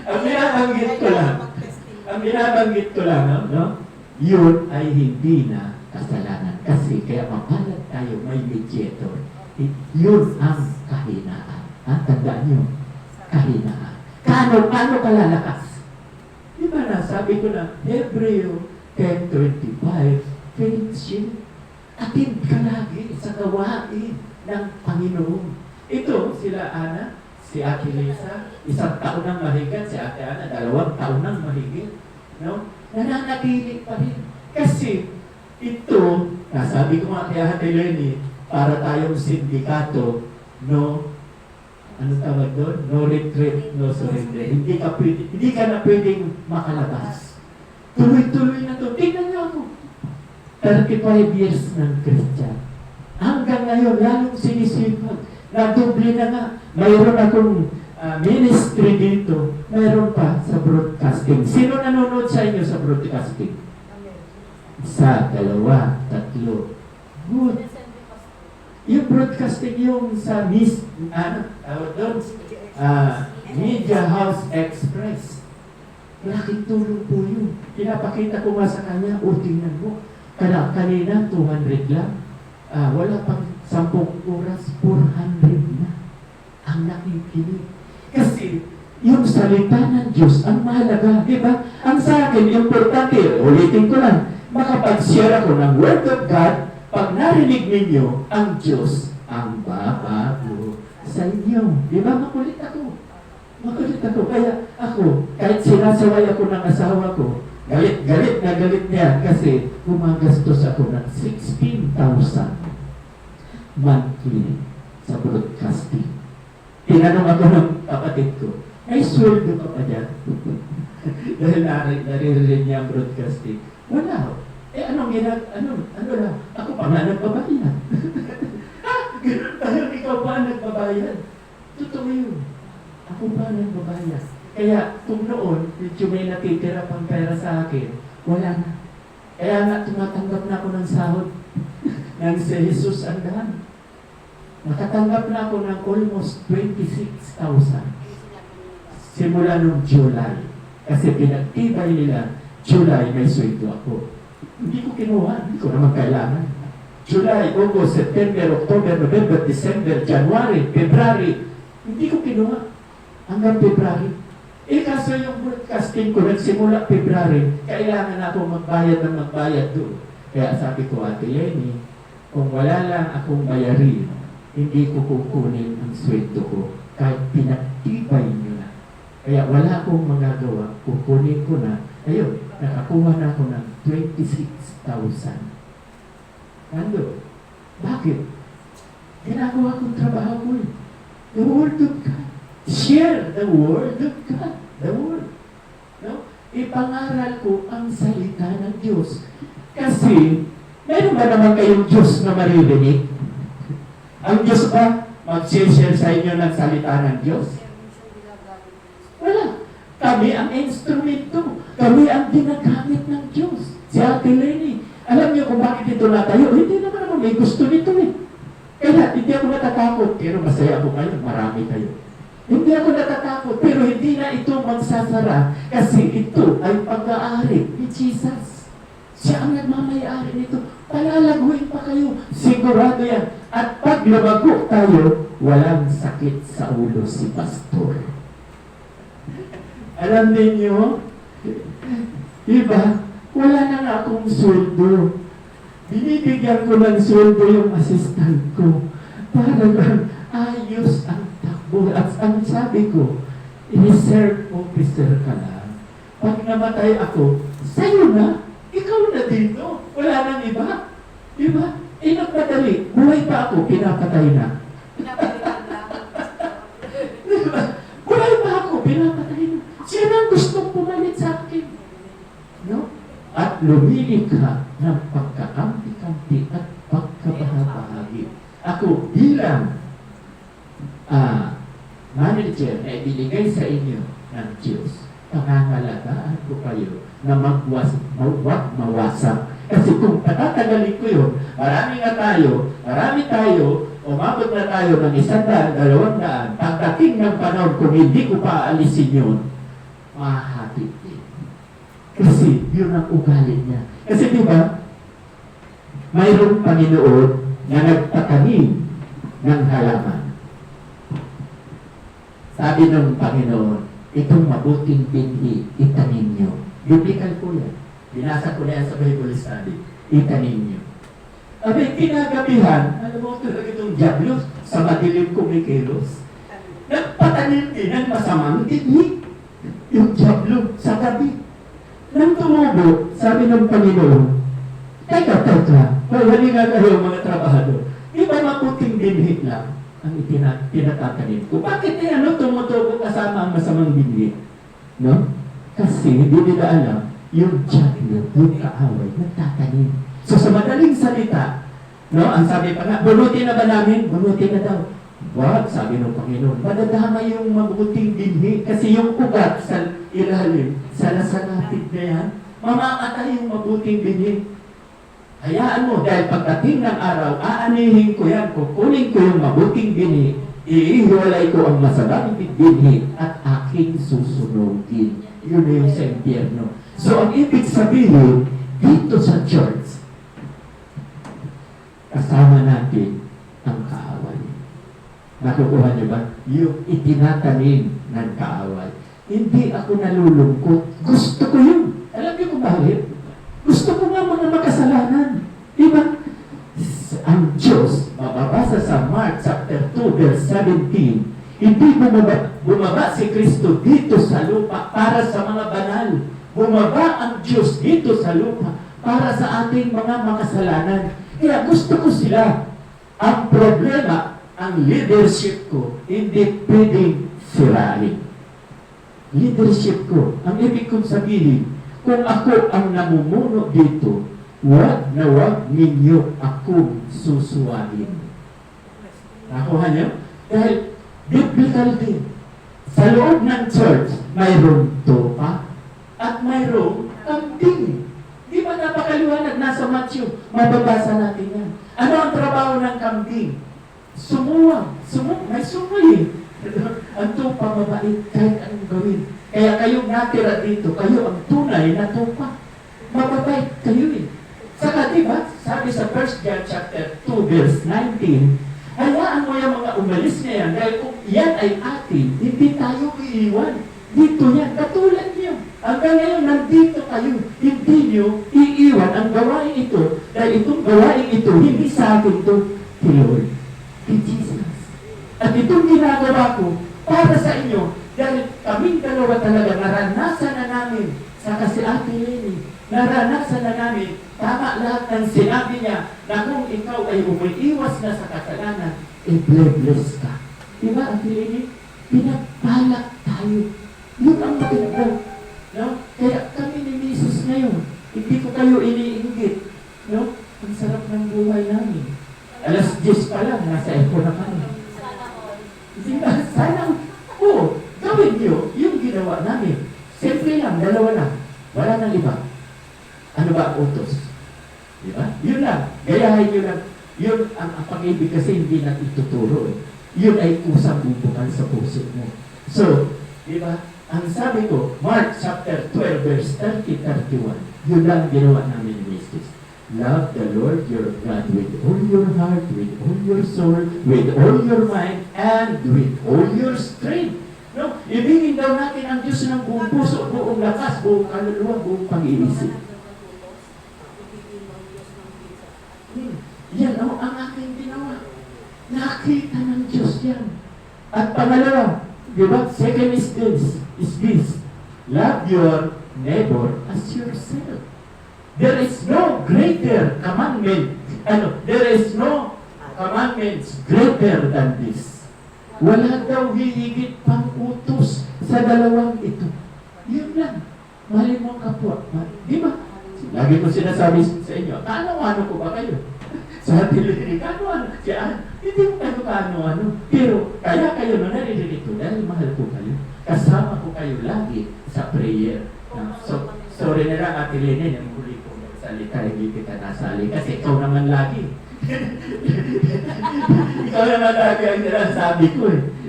Ang binabanggit ko lang, no? Yun ay hindi na kasalanan. Kasi kaya mapalad tayo, may mediator. Yun ang kahinaan. Tandaan niyo, kahinaan. Paano ka lalakas? Di ba na, sabi ko na, Hebreo 10:25, fellowship. Atid ka lagi sa gawain ng Panginoon. Ito, sila Ana, si Ate Lisa, 1 taon nang mahigit, si Ate Ana, 2 taon nang mahigit. No? Nananatili pa rin. Kasi, ito, sabi ko nga kay Ate Lenny, para tayong sindikato, no, ano tawag doon? No retreat, no surrender. Hindi ka na pwedeng makalabas. Tuloy-tuloy na to. Tingnan niyo ako. 35 years ng Christian. Hanggang ngayon, lalong sinisipag. Nadoble na nga. Mayroon akong ministry dito. Mayroon pa sa broadcasting. Sino nanonood sa inyo sa broadcasting? Isa, 2, 3. Good. Yung broadcasting yung sa Media House Express. Malaking tulong po yun. Pinapakita ko nga sa kanya, tingnan mo. Kanina, 200 lang. Wala pang 10 oras, 400 na. Ang nakikinig. Kasi, yung salita ng Diyos, ang mahalaga, di ba? Ang sa akin, importante, ulitin ko lang, makapag-share ako ng Word of God. Pag narinig ninyo, ang Diyos ang babago sa inyo. Di ba? Makulit ako. Kaya ako, kahit sinasaway ako ng asawa ko, galit niya kasi gumagastos ako ng 16,000 monthly sa broadcasting. Tinanong ako ng kapatid ko, may sweldo ka pa dyan? Dahil naririnig niya ang broadcasting. Wala. Ano lang? Ako pa nga nagbabayad. Ganun tayo, ikaw pa nagbabayad. Totoo yun. Ako pa nagbabayad. Kaya kung noon, medyo may natitira pang pera sa akin, wala na. Kaya nga tumatanggap na ako ng sahod ng si Jesus ang daan. Nakatanggap na ako ng almost 26,000. Simula nung July. Kasi pinagtibay nila, July may sweldo ako. Hindi ko kinuha, hindi ko naman kailangan. July, August, September, October, November, December, January, February, hindi ko kinuha. Hanggang February. Kaso yung broadcasting ko, nagsimula February, kailangan ako magbayad ng magbayad doon. Kaya sabi ko, Ate Lenny, kung wala lang akong bayarin, hindi ko kukunin ang sweldo ko kahit pinagtibay nyo na. Kaya wala akong magagawa, kukunin ko na. Ayun, nakakuha na ako ng 26,000. Nando, bakit? Ginagawa kong trabaho ko eh. The Word of God. Share the Word of God. The Word. No? Ipangaral ko ang salita ng Diyos. Kasi, meron ba naman kayong Diyos na maririnig? Ang Diyos ba mag-share sa inyo ng salita ng Diyos? Wala. Kami ang instrumento. Kami ang ginagamit ng Diyos. Si Ate Lenny. Alam niyo kung bakit ito natayo? Hindi naman may gusto nito eh. Kaya hindi ako natatakot. Pero masaya ako kayo. Marami kayo. Hindi ako natatakot. Pero hindi na ito magsasara. Kasi ito ay pag-aari ni Jesus. Siya ang nagmamayari nito. Palalaguin pa kayo. Sigurado yan. At pag lumago tayo, walang sakit sa ulo si Pastor. Alam ninyo, diba? Wala na nga akong sweldo. Binibigyan ko ng sweldo yung assistant ko. Para lang ayos ang takbo. At ang sabi ko, reserve officer ka lang. Pag namatay ako, sa'yo na. Ikaw na dito. Wala nang iba. Diba? Nagmadali. Buhay pa ako, pinapatay na. Diba? Buhay pa ako, pinapatay na. Sino ang gustong pumalit sa akin? No? At lumilikha ng pagkakampi-kampi at pagkabahagi. Ako bilang manager na ibinigay sa inyo ng Diyos, pangangalagaan ko kayo na huwag mawasak. Kasi kung patatagalin ko yun, marami tayo, umabot na tayo ng 100, 200, pagdating ng panahon, kung hindi ko pa aalisin yun, mahahati din. Kasi yun ang ugali niya. Kasi di ba, mayroong Panginoon na nagtatanim ng halaman. Sabi ng Panginoon, itong mabuting binhi, itanim nyo. Biblical po yan. Binasa ko na yan sa Bible study. Itanim nyo. Abay, kinagabihan, alam mo talaga itong diablo sa madilim kumikilos. Nagpatanim din ng masamang binhi. Yung diablo sa gabi. Nang tumubo, sabi ng Panginoon, teka, wali nga kayo mga trabahador. Di ba mabuting binhi lang ang tinatatanim ko? Bakit tumutubo kasama ang masamang binhi? No? Kasi hindi nila alam, yung diablo, yung kaaway, nagtatanim. So sa madaling salita, no, ang sabi pa nga, bunutin na ba namin? Bunutin na daw. Wag, sabi ng Panginoon, madadama yung mabuting binhi kasi yung ugat sa ilalim, sa nasalapit na yan, mamamatay yung mabuting binhi. Hayaan mo, dahil pagdating ng araw, aanihin ko yan, kukunin ko yung mabuting binhi, iihiwalay ko ang masamang binhi at aking susunugin. Yun na yung sa impyerno. So, ang ibig sabihin, dito sa church, kasama natin ang kaaway. Nakukuha niyo ba? Yung itinatanim ng kaaway. Hindi ako nalulungkot. Gusto ko yun. Alam niyo kung bakit? Gusto ko nga mga makasalanan. Diba? Ang Diyos, mababasa sa Mark chapter 2, verse 17, hindi bumaba si Kristo dito sa lupa para sa mga banal. Bumaba ang Diyos dito sa lupa para sa ating mga makasalanan. Kaya gusto ko sila. Ang problema, ang leadership ko, hindi pwedeng sirain. Leadership ko, ang ibig kong sabihin, kung ako ang namumuno dito, wag na wag ninyo akong susuwain. Nakuha niyo? Dahil biblical din. Sa loob ng church, mayroong tupa at mayroong kambing. Di ba napakaliwanag? Nasa Matthew, mababasa natin yan. Ano ang trabaho ng kambing? Sumuwang. May sumuy. Ang tupa mabait kahit anong gawin. Kaya kayong natira dito, kayo ang tunay na tupa. Mababait kayo eh. Saka diba, sabi sa 1 John chapter 2 verse 19, hayaan mo yung mga umalis na yan dahil kung yan ay atin, hindi tayo iiwan. Dito yan, katulad niyo. Hanggang ngayon, nandito kayo. Hindi niyo iiwan ang gawain ito dahil itong gawain ito, hindi sa akin ito, kay Lord, kay Jesus. At itong ginagawa ko para sa inyo dahil kaming dalawa talaga naranasan na namin sa kasi Ate Lenny, naranasan na namin tama lahat ng sinabi niya na kung ikaw ay umiiwas na sa kasalanan, bless ka. Diba, Ate Lenny? Pinagbalak tayo. Yun ang maganda. No? Kaya kami ni Jesus ngayon, hindi ko kayo iniinggit. No? Ang sarap ng buhay namin. Alas 10 pa lang, nasa echo na kami. Sana all. Diba? Sana, gawin niyo yung ginawa namin. Simple lang, dalawa lang. Wala nang iba. Ano ba ang utos? Diba? Yun lang. Gayahin nyo lang. Yun ang pag-ibig kasi hindi na ituturo. Yun ay kusang bubukan sa puso mo. So, diba? Ang sabi ko, Mark chapter 12 verse 30-31. Yun lang ginawa namin ni Jesus. Love the Lord your God with all your heart, with all your soul, with all your mind, and with all your strength. No? Ibigin daw natin ang Diyos ng buong puso, buong lakas, buong kaluluwa, buong pag-iisip. Yan ang aking ginawa. Nakita ng Diyos yan. At pangalawa, di ba? Second is this. Love your neighbor as yourself. There is no greater commandment. There is no commandments greater than this. Wala daw hihigit pang utos sa dalawang ito. Yun lang. Mahal mo ang kapwa. Di ba? Lagi ko sinasabi sa inyo, kaano-ano ko ba kayo? Sa tililig, kaano-ano? Hindi ko kayo kaano-ano. Pero kaya kayo na naririnig ko dahil mahal ko kayo. Kasama ko kayo lagi sa prayer. Sorry na lang, Ate Lene, yung huli ko salita, hindi kita nasali. Kasi ikaw naman lagi. Ikaw naman lagi ang sinasabi ko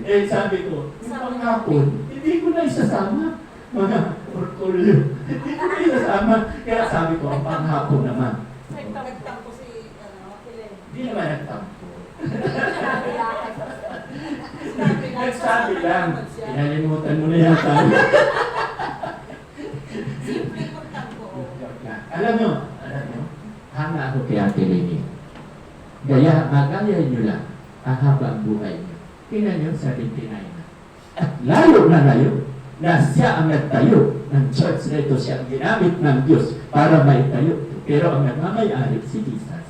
eh. Sabi ko, yung hapon, hindi ko na isasama. Mga portfolio. Hindi ko na isasama. Kaya sabi ko, ang panghapon naman. Nagtampo si Helen. Hindi naman nagtampo. Sinabi lang. Nagsabi lang. Pinalimutan mo na yata. Simple magtampo. Alam nyo, hanga ako kay Ate Lenny. Magaya nyo lang ang habang buhay nyo. Tingnan nyo, 79 na. At layo na layo na siya ang nagtayo ng church na ito. Siya ang ginamit ng Diyos para maitayo. Pero ang nagmamayari si Jesus.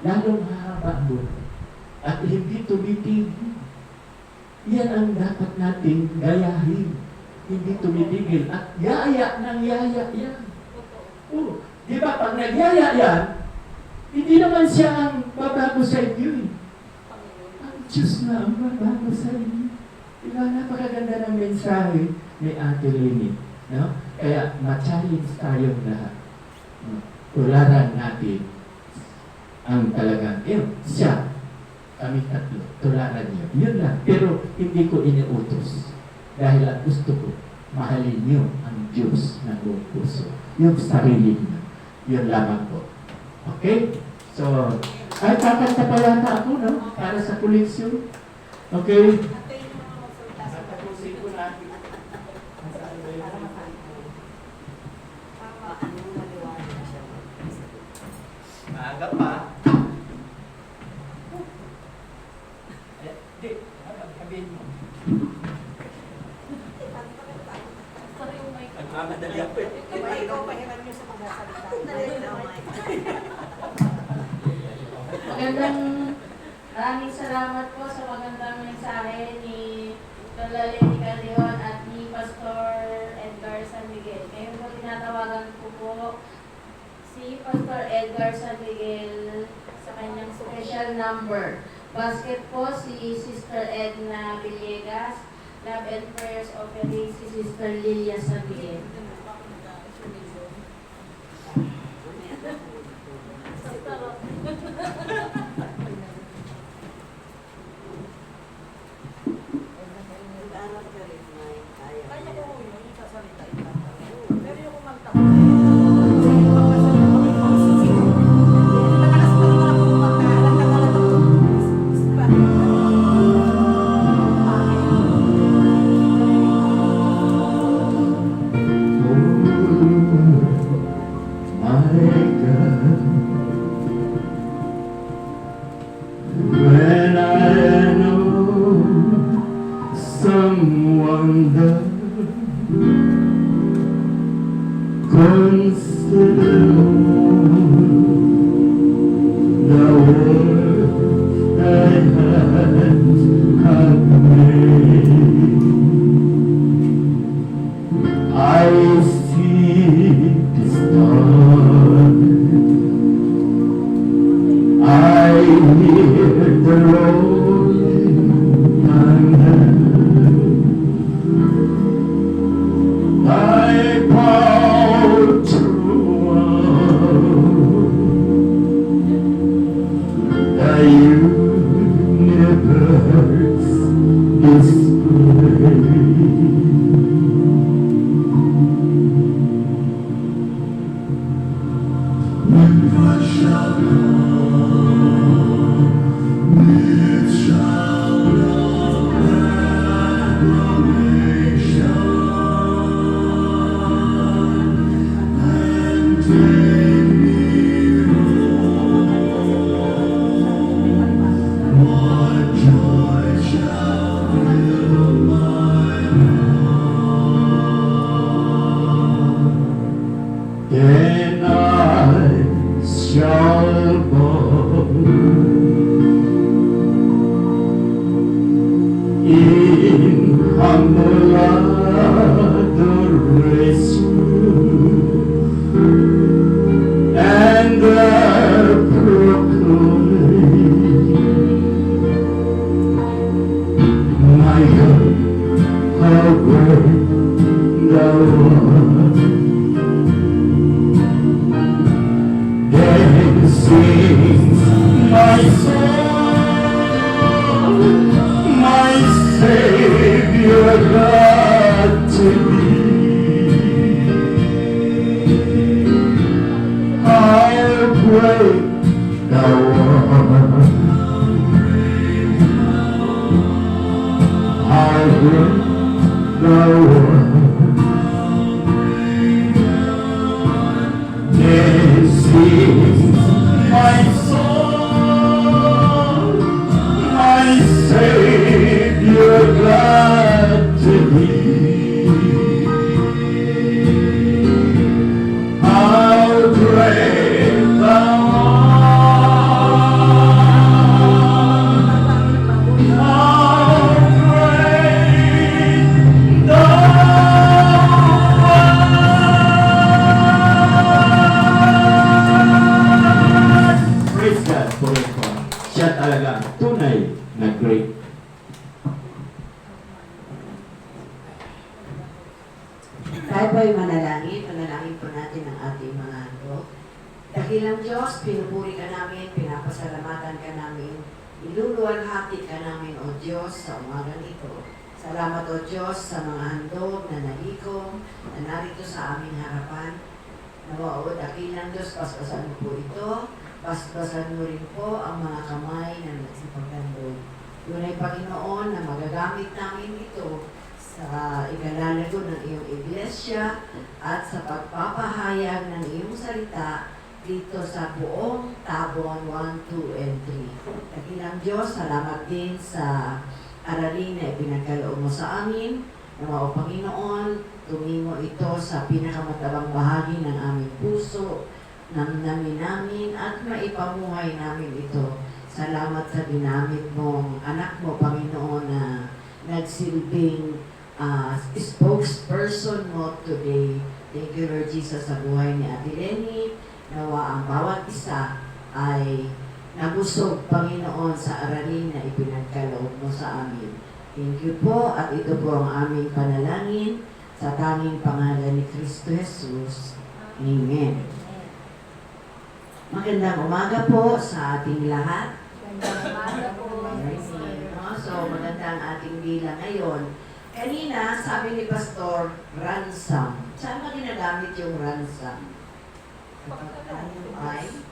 Lalong hahaba ang buhay. At hindi tumitigil. Yan ang dapat natin gayahin. Hindi tumitigil. At yaya ng yaya yan. Di ba, pag nagyaya yan, hindi naman siya ang babago sa inyo. Ang Diyos na ang babago sa inyo. Di ba, napakaganda ng mensahe ni Ate Lenny. No? Kaya, ma-challenge tayong lahat. Tularan natin ang talagang, siya, kami tatlo, tularan niyo. Yun lang. Pero, hindi ko iniutos. Dahil ang gusto ko, mahalin niyo ang Diyos ng buong puso. Yung sarili niyo. Yun lamang po. Okay? So, ay kakanta pa yata ako, no? Para sa koleksyon. Okay? Tapusin ko na. Maaga pa. Di, sabihin mo. Nagmamadali ako eh. Ikaw, pahiram niyo sa pagkasalita. Maraming salamat po sa magandang mensahe ni Lola Lenny Caldeon at ni Pastor Edgar San Miguel. Ngayon po tinatawagan ko po si Pastor Edgar San Miguel sa kanyang special number. Basket po si Sister Edna Villegas. Love and prayers offering si Sister Lilia San Miguel. God, when I know someone that consider the world I had made. I see the stars, I hear the rolling thunder, I bow to the universe display. Then I shall bow in humble adoration and proclaim, my God, how great thou art. Then sings my soul, my Savior God to thee. How great thou art, how great thou art. This is my soul, my Savior glad to thee. How great thou art, how great thou Praise God forever. Siya talaga tunay na great. Tayo po'y manalangin po natin ang ating mga handog. Dakilang Diyos, pinupuri ka namin, pinapasalamatan ka namin, iluluwalhati ka namin, O Diyos, sa umagang ito. Salamat, O Diyos, sa mga handog na nalikom, na narito sa aming harapan. Nawa, O dakilang Diyos, paspasan mo po ito, paspasan mo rin po ang mga kamay na nagsipaghandog. Yun ay Panginoon na magagamit namin ito sa ikalalago ng iyong iglesia at sa pagpapahayag ng iyong salita dito sa buong Tabon 1, 2, and 3. Dakilang Diyos, salamat din sa aralin na ipinagkaloob mo sa amin. Nawa, O Panginoon, tumimo ito sa pinakamatabang bahagi ng aming puso, namnamin namin at maipamuhay namin ito. Salamat sa ginamit mong anak mo, Panginoon, na nagsilbing spokesperson mo today. Thank you, Lord Jesus, sa buhay ni Ate Lenny. Nawa ang bawat isa ay nabusog, Panginoon, sa aralin na ipinagkaloob mo sa amin. Thank you po, at ito po ang aming panalangin sa tanging pangalan ni Kristo Jesus. Amen. Magandang umaga po sa ating lahat. Magandang umaga po. So, maganda ang ating bilang ngayon. Kanina, sabi ni Pastor, ransom. Saan ba ginagamit yung ransom? Ay?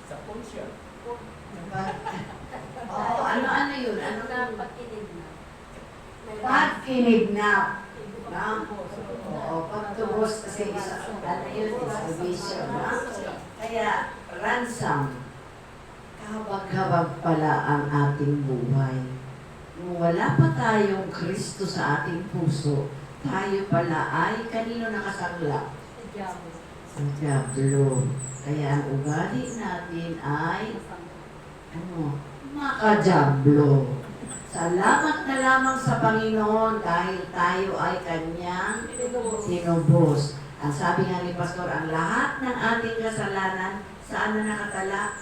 Sa punsyo. Oo, ano yun? Ano Dapat kinidnap. Pag kinidnap. na. Oo, pagtubos kasi ano yun, salvation na. Kaya, ransom, kahabag-habag pala ang ating buhay. Kung wala pa tayong Kristo sa ating puso, tayo pala ay kanino nakasangla? Sa diablo. Kaya ang ugali natin ay makadiablo. Salamat na lamang sa Panginoon dahil tayo ay Kanyang tinubos. Ang sabi nga ni Pastor, ang lahat ng ating kasalanan, saan na nakatala?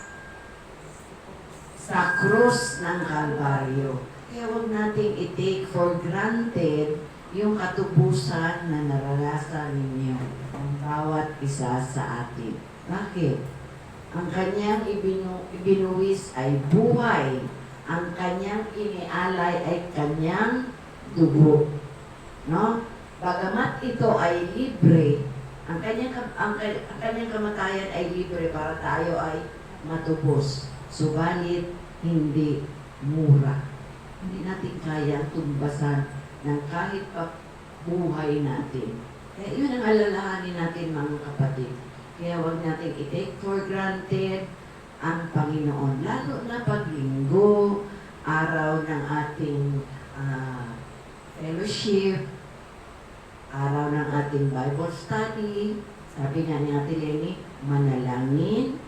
Sa krus ng Kalbaryo. Kaya huwag nating i-take for granted yung katubusan na naranasan ninyo ang bawat isa sa atin. Bakit? Ang kanyang ibinuwis ay buhay. Ang kanyang inialay ay kanyang dugo. No? Bagamat ito ay libre, ang kanyang kamatayan ay libre para tayo ay matubos. Subalit, hindi mura. Hindi natin kayang tumbasan ng kahit pa buhay natin. Kaya yun ang alalahanin natin mga kapatid. Kaya huwag natin i-take for granted ang Panginoon. Lalo na pag linggo, araw ng ating fellowship, araw ng ating Bible study. Sabi nga ni Ate Lenny, manalangin,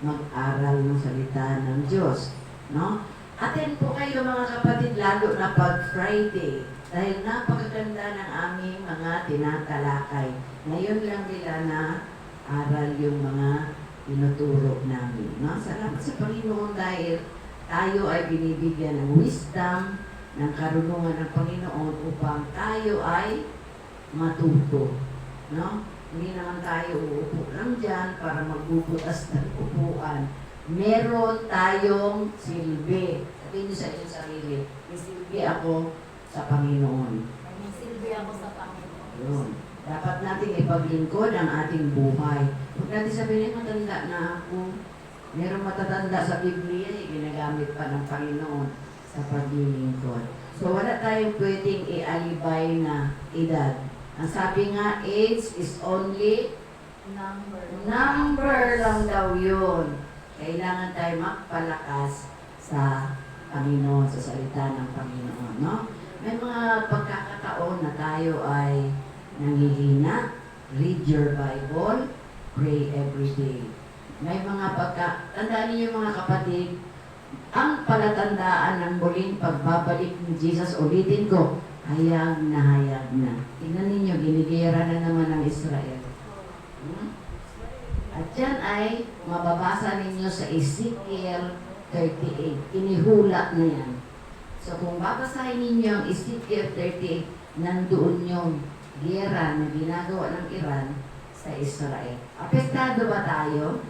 mag-aral ng salita ng Diyos. No? Attend po kayo mga kapatid, lalo na pag Friday. Dahil napakaganda ng aming mga tinatalakay. Ngayon lang nila na aral yung mga tinuturo namin. No? Salamat sa Panginoon dahil tayo ay binibigyan ng wisdom, ng karunungan ng Panginoon upang tayo ay matuto. No? Hindi naman tayo uupo lang dyan para magbubutas ng upuan. Meron tayong silbi. Sabihin niyo sa inyong sarili, may silbi ako sa Panginoon. May silbi ako sa Panginoon. Yun. Dapat natin ipaglingkod ang ating buhay. Huwag natin sabihin, matanda na ako. Meron matatanda sa Biblia, ginagamit pa ng Panginoon sa paglilingkod. So wala tayong pwedeng ialibay na edad. Ang sabi nga, age is only number lang daw yun. Kailangan tayo magpalakas sa Panginoon, sa salita ng Panginoon. No? May mga pagkakataon na tayo ay nangihina, read your Bible, pray every day. May mga tandaan niyo mga kapatid, ang palatandaan ng muling pagbabalik ni Jesus, ulitin ko, hayag na hayag na. Tingnan ninyo, ginigera na naman ng Israel. At yan ay mababasa ninyo sa Ezekiel 38. Inihula na yan. So kung babasahin ninyo ang Ezekiel 38, nandoon yung gera na ginagawa ng Iran sa Israel. Apektado ba tayo?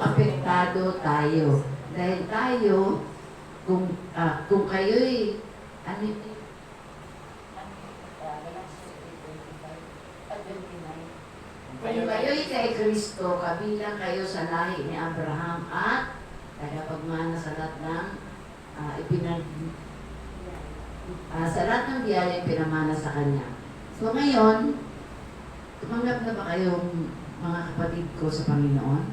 Apektado tayo. Dahil tayo, kung kayo'y kung kayo'y kay Kristo, kabilang kayo sa lahi ni Abraham at tagapagmana sa lahat ng sa lahat ng biyaya pinamana sa Kanya. So ngayon, tumanggap na ba kayong mga kapatid ko sa Panginoon?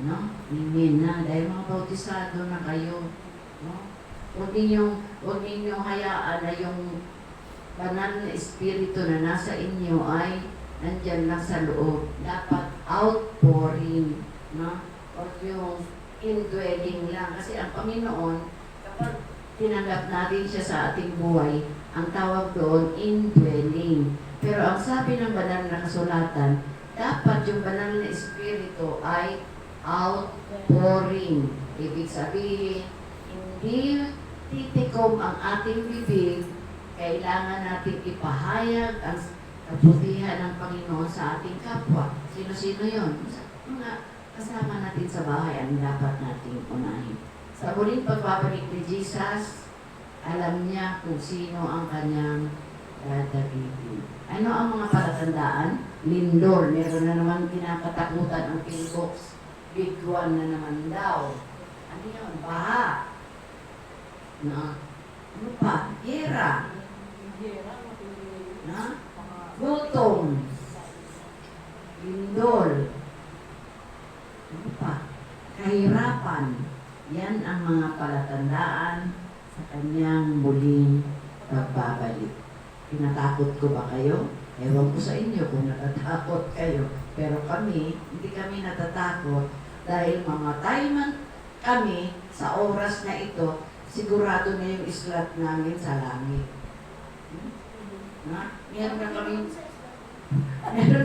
No? Amen na. Dahil mga bautisado na kayo. No? Huwag ninyong hayaan na yung banal na espiritu na nasa inyo ay nandyan lang sa loob. Dapat outpouring. No? Huwag yung indwelling lang. Kasi ang Panginoon, kapag tinanggap natin siya sa ating buhay, ang tawag doon, indwelling. Pero ang sabi ng banal na kasulatan, dapat yung banal na espiritu ay outpouring. Ibig sabihin, hindi titikom ang ating bibig, kailangan natin ipahayag ang kabutihan ng Panginoon sa ating kapwa. Sino-sino yun? Mga kasama natin sa bahay ang dapat nating unahin. Sa muling pagbabalik ni Jesus, alam niya kung sino ang kanyang dadagigin. Ano ang mga palatandaan? Lindor, meron na naman kinakatakutan ang pillbox. Big one na naman daw. Ano yun? Baha. No? Ano pa? Gera. Na? Gutom. Lindol. Ano pa? Kahirapan. Yan ang mga palatandaan sa kanyang muling pagbabalik. Pinatakot ko ba kayo? Ewan ko sa inyo kung natatakot kayo. Pero kami, hindi kami natatakot dahil mamatay man kami sa oras na ito, sigurado na yung islat namin sa langit. Na? Meron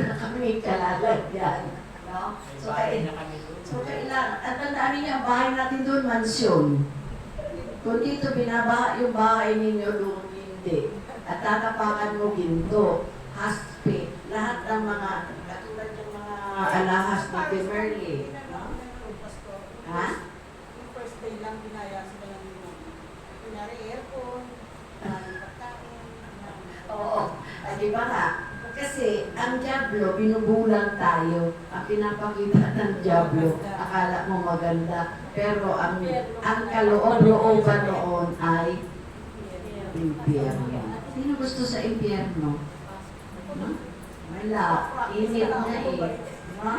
na kami kalalagyan. No? So kailangan, at tandaan ninyo, ang bahay natin doon, mansyon. Kung dito binabaha yung bahay ninyo doon, hindi. At tatapakan mo ginto, haspe, lahat ng mga, katulad ng mga alahas ni Bemerly. No? Ha? Yung first day lang, binaya sila lang yun. Kunyari, aircon, pagkain. Oo. Ay, di ba nga? Kasi ang Diablo, binubulang tayo. Ang pinapakita ng Diablo, akala mo maganda. Pero ang kaloob-looban noon ay impyerno. Sino gusto sa impyerno? No? Wala. Init na eh. No?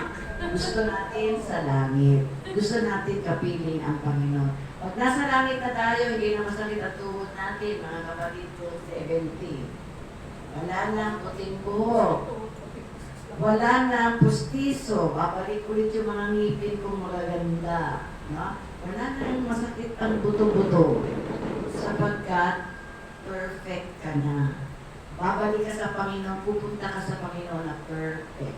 Gusto natin sa langit. Gusto natin kapiling ang Panginoon. Pag nasa langit na tayo, hindi na masakit ang tuhod natin, mga kapatid ko, 70. Wala nang puting buhok. Wala nang pustiso. Babalik ulit yung mga ngipin kong magaganda. No? Wala nang masakit ang buto-buto. Sapagkat perfect ka na. Babalik ka sa Panginoon, pupunta ka sa Panginoon na perfect.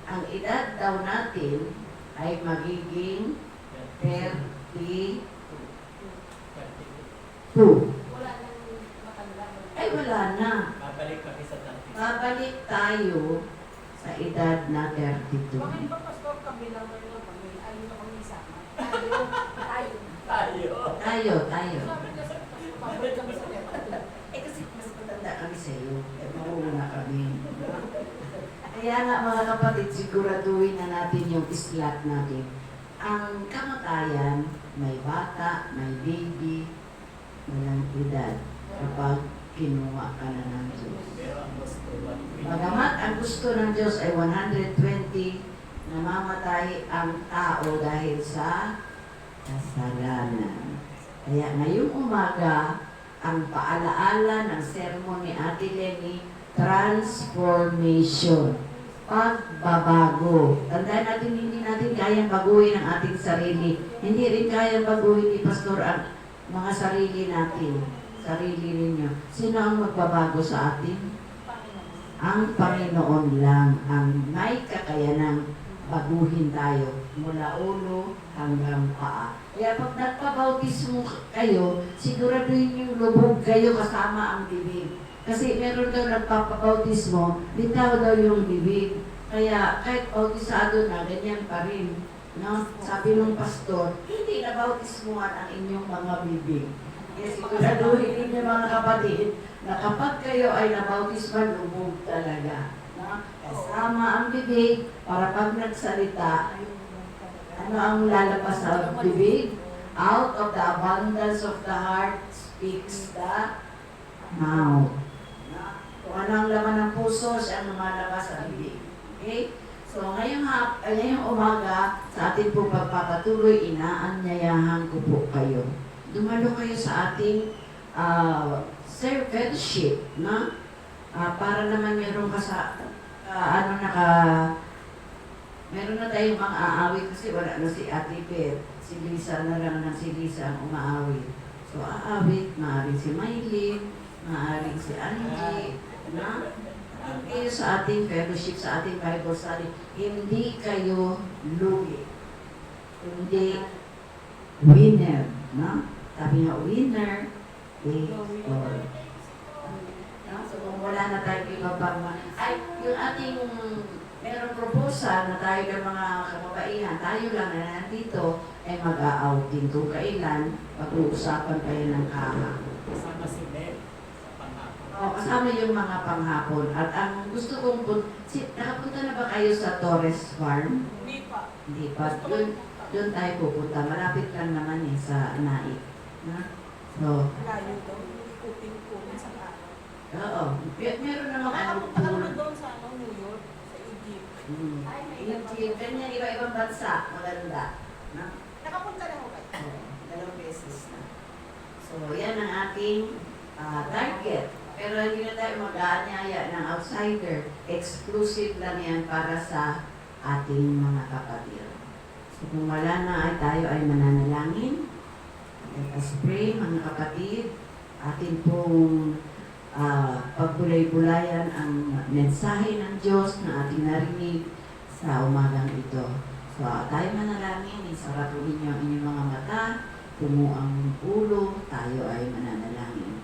Ang edad daw natin ay magiging 32. Wala nang matanda. Ay wala na. Babalik kami sa dati. Babalik tayo sa edad na 32. Bakit ba, Pastor, kami lang ngayon kami? Ayaw na kami isama. Tayo. Tayo. Tayo. Sabi niya sa Pastor, babalik kami sa temple. Eh kasi mas matanda kami sa iyo. Eh mauna kami. Kaya nga mga kapatid, siguraduhin na natin yung islat natin. Ang kamatayan, may bata, may baby, walang edad kapag kinuha ka na ng Diyos. Bagamat ang gusto ng Diyos ay 120, namamatay ang tao dahil sa kasalanan. Kaya ngayong umaga, ang paalaala ng sermon ni Ate Lenny, transformation, pagbabago. Tandaan natin, hindi natin kayang baguhin ang ating sarili. Hindi rin kayang baguhin ni Pastor ang mga sarili natin. Sarili ninyo. Sino ang magbabago sa atin? Ang Panginoon lang ang may kakayanang baguhin tayo mula ulo hanggang paa. Kaya pag nagpabautismo kayo, siguraduhin yung lubog kayo kasama ang bibig. Kasi meron daw nagpapabautismo, bitaw daw yung bibig. Kaya kahit bautisado na, ganyan pa rin. No? Sabi ng pastor, hindi na bautismuhan ang inyong mga bibig. Kaya siguraduhin ninyo mga kapatid, na kapag kayo ay nabautisman, lubog talaga. No? Kasama ang bibig, para pag nagsalita, ano ang lalabas sa bibig? Out of the abundance of the heart speaks the mouth. No? Kung ano ang laman ng puso, siya ang lumalabas sa bibig. Okay? So ngayong umaga, sa ating pong pagpapatuloy, inaanyayahan ko po kayo. Dumalo kayo sa ating fellowship, no? Para naman meron ka sa, meron na tayong mga aawit kasi wala na si Ate Beth. Si Lisa na lang na si Lisa ang umaawit. So aawit, maaaring si Maylin, maaaring si Angie, na? Kayo sa ating fellowship, sa ating Bible study, hindi kayo lugi. Hindi winner, no? Sabi nga, winner, or no? So kung wala na tayong ibabang ay, yung ating merong proposal na tayo ng mga kababaihan, tayo lang na nandito ay mag-a-outing kung kailan pag-uusapan tayo ng kaha. Kasama si Beth sa panghapon. O, kasama yung mga panghapon. At ang gusto kong nakapunta na ba kayo sa Torres Farm? Hindi pa. Hindi pa. Doon tayo pupunta. Malapit lang naman sa Naik. Na? So, Layo daw, hindi kupin sa araw. Oo. Meron namang Nakapunta ka naman doon sa New York, sa Egypt. Egypt, ganyan, iba-ibang bansa. Maganda. No? Nakapunta na ako kayo. Oo, 2 beses na. So, yan ang aking target. Pero hindi na tayo mag-aanyaya ng outsider. Exclusive lang yan para sa ating mga kapatid. So, kung wala na ay tayo ay mananalangin. Let us pray, mga kapatid. Atin pong pagbulay-bulayan ang mensahe ng Diyos na ating narinig sa umagang ito. So, tayo manalangin. Isara po ninyo ang inyong mga mata. Pumo ang ulo. Tayo ay mananalangin.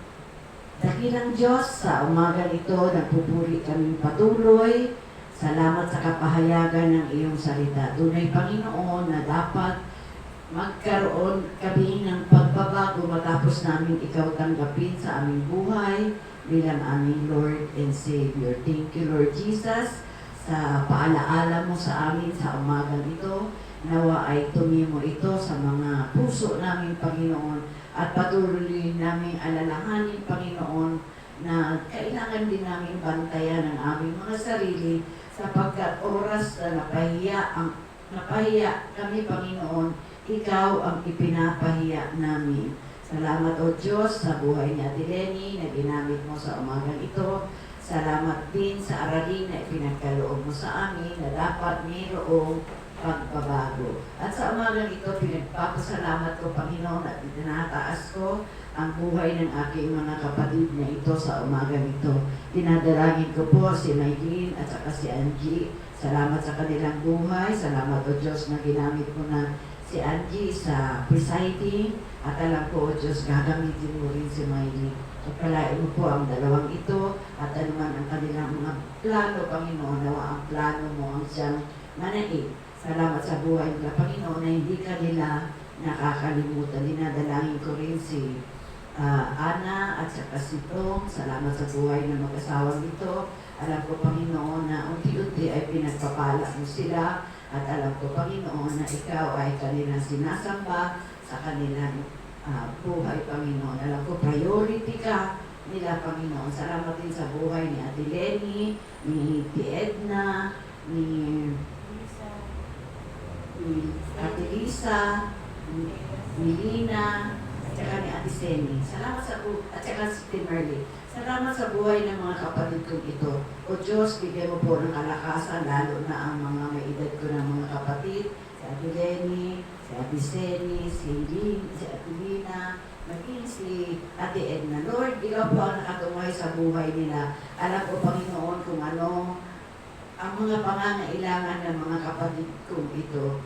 Dakilang Diyos, sa umagang ito, nagpupuri kami patuloy. Salamat sa kapahayagan ng iyong salita. Tunay, Panginoon, na dapat magkaroon kami ng pagbabago matapos namin ikaw tanggapin sa aming buhay bilang aming Lord and Savior. Thank you, Lord Jesus, sa paalaala mo sa amin sa umagang ito. Nawa ay tumimo ito sa mga puso namin, Panginoon, at patuloy namin alalahanin, Panginoon, na kailangan din namin bantayan ang aming mga sarili sapagkat oras na napahiya kami, Panginoon, ikaw ang ipinapahiya namin. Salamat, O Diyos, sa buhay ni Ate Lenny na ginamit mo sa umagang ito. Salamat din sa aralin na ipinagkaloob mo sa amin na dapat mayroong pagbabago. At sa umagang ito, pinagpapasalamat ko, Panginoon, at itinataas ko ang buhay ng aking mga kapatid na ito sa umagang ito. Dinadalangin ko po si Maylene at saka si Angie. Salamat sa kanilang buhay. Salamat, O Diyos, na ginamit mo na si Angie sa presiding. At alam ko, O Diyos, gagamitin mo rin si Maylene. Pagpalain mo po ang dalawang ito at anuman ang kanilang mga plano, Panginoon, nawa ang plano mo ang siyang manaig. Salamat sa buhay nila, Panginoon, na hindi ka nila nakakalimutan. Dinadalangin ko rin si Ana at saka si Tom. Salamat sa buhay ng mag-asawang ito. Alam ko, Panginoon, na unti-unti ay pinagpapala mo sila. At alam ko, Panginoon, na ikaw ay kanilang sinasamba sa kanilang buhay, Panginoon. Alam ko, priority ka nila, Panginoon. Salamat din sa buhay ni Ate Lenny, ni Edna, ni Ate Lisa, ni Lina, at saka ni Ate Seni. Salamat sa at saka si Timerly. Salamat sa buhay ng mga kapatid kong ito. O Diyos, bigyan mo po ng kalakasan, lalo na ang mga may edad ko ng mga kapatid, si Ate Lenny, si Ate Seni, si Ate Lina, maging si Ate Edna. Lord, ikaw po ang nakatungay sa buhay nila. Alam ko, Panginoon, kung ano ang mga pangangailangan ng mga kapatid kong ito.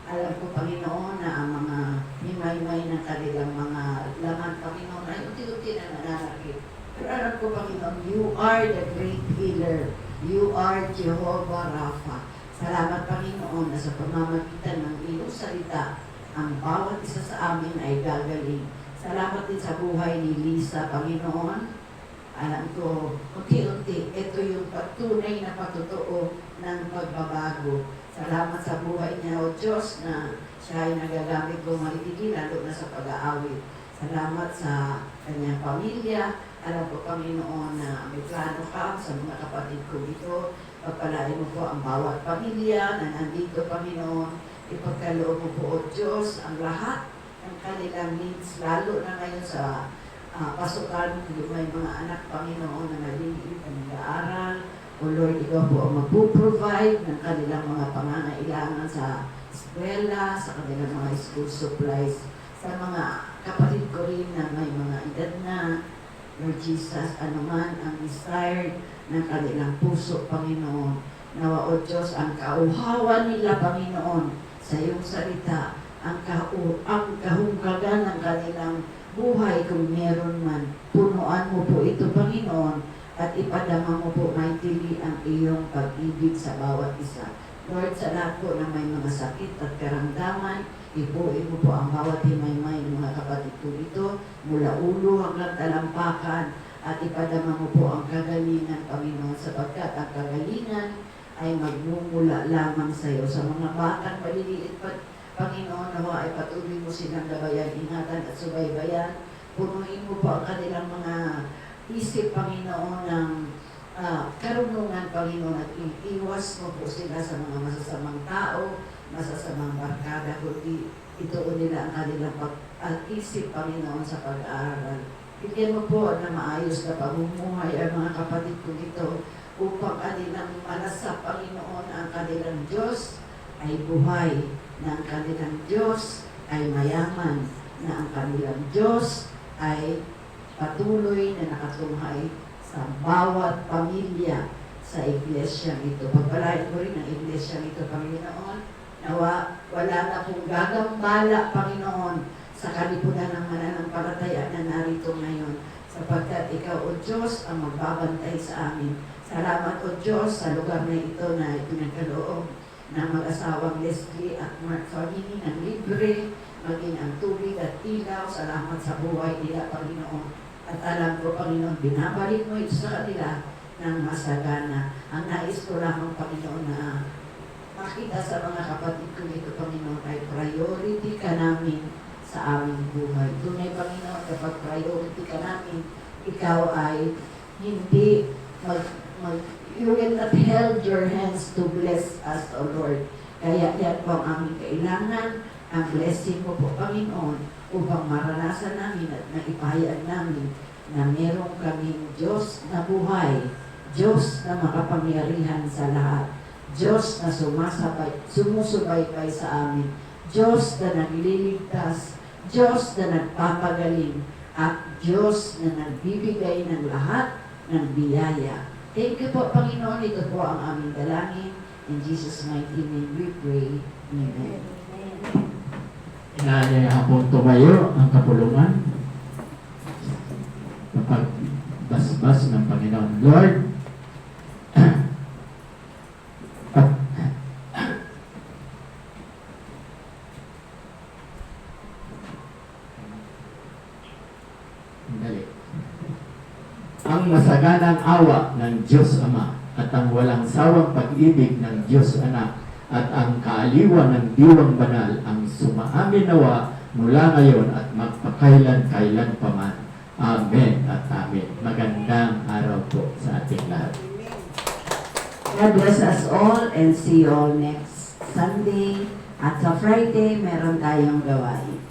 Alam ko, Panginoon, na ang mga himay-may ng kanilang mga laman, Panginoon, ay unti-unti na nananakit. Pero alam ko, Panginoon, you are the great healer. You are Jehovah Rapha. Salamat, Panginoon, na sa pamamagitan ng iyong salita, ang bawat isa sa amin ay gagaling. Salamat din sa buhay ni Lisa, Panginoon. Alam ko, unti-unti, ito yung patunay na patotoo ng pagbabago. Salamat sa buhay niya, O Diyos, na siya ay nagagamit ko maligigi, lalo na sa pag-aawit. Salamat sa kanyang pamilya. Alam ko, Panginoon, na may plano ka sa mga kapatid ko dito. Pagpalain mo po ang bawat pamilya na nandito, Panginoon. Ipagkaloob mo po, O Diyos, ang lahat ng kanilang needs, lalo na ngayon sa pasukan, may mga anak, Panginoon, na naliliit na nag-aaral. O Lord, ikaw po ang magpo-provide ng kanilang mga pangangailangan sa eskwela, sa kanilang mga school supplies, sa mga kapatid ko rin na may mga edad na, Lord Jesus, anuman ang desired ng kanilang puso, Panginoon. Nawa, O Diyos, ang kauhawan nila, Panginoon, sa iyong salita, ang kahungkagan ng kanilang buhay kung meron man. Punuan mo po ito, Panginoon, at ipadama mo po mightily ang iyong pag-ibig sa bawat isa. Lord, sa lahat po na may mga sakit at karamdaman, ibuin mo po ang bawat himay-may ng mga kapatid ko ito, mula ulo hanggang talampakan, at ipadama mo po ang kagalingan, Panginoon, sapagkat ang kagalingan ay magmumula lamang sa iyo. Sa mga batang maliliit, Panginoon, nawa ay patuloy mo silang gabayan, ingatan at subaybayan Punuin mo po ang kanilang mga isip, Panginoon, ng karunungan, Panginoon, at iwas mo po sila sa mga masasamang tao, masasamang barkada, kundi ituon nila ang kanilang pag-isip, Panginoon, sa pag-aaral. Bigyan mo po na maayos na pamumuhay ang mga kapatid ko dito upang kanilang malasap, Panginoon, ang kanilang Diyos ay buhay, na ang kanilang Diyos ay mayaman, na ang kanilang Diyos ay patuloy na nakatunghay sa bawat pamilya sa iglesia ito. Pagpalain mo rin ang iglesia ito, Panginoon, nawa wala na pong gagambala, Panginoon, sa kalipunan ng mananampalataya na narito ngayon, sapagkat Ikaw, O Diyos, ang magbabantay sa amin. Salamat, O Diyos, sa lugar na ito na ipinagkaloob ng mag-asawang Leslie at Mark Family ng libre, maging ang tubig at ilaw. Salamat sa buhay nila, Panginoon. At alam ko, Panginoon, binabalik mo ito sa kanila ng masagana. Ang nais ko lamang, Panginoon, na makita sa mga kapatid ko dito, Panginoon, ay priority ka namin sa aming buhay. Tunay, Panginoon, kapag priority ka namin, ikaw ay hindi you will not held your hands to bless us, O Lord. Kaya yan po ang aming kailangan, ang blessing mo po, Panginoon, upang maranasan namin at maipahayag namin na meron kaming Diyos na buhay, Diyos na makapangyarihan sa lahat, Diyos na sumusubaybay sa amin, Diyos na nagliligtas, Diyos na nagpapagaling, at Diyos na nagbibigay ng lahat ng biyaya. Thank you po, Panginoon. Ito po ang aming dalangin. In Jesus' mighty name we pray. Amen. Inaanyayahan pong tumayo ang kapulungan ng pagbasbas ng Panginoon. Lord, dali. Ang masaganang awa ng Diyos Ama at ang walang sawang pag-ibig ng Diyos Anak at ang kaaliwan ng Diwang Banal ang sumaamin nawa mula ngayon at magpakailan-kailan pa man. Amen at amen. Magandang araw po sa ating lahat. God bless us all and see you all next Sunday. At sa Friday, meron tayong gawain.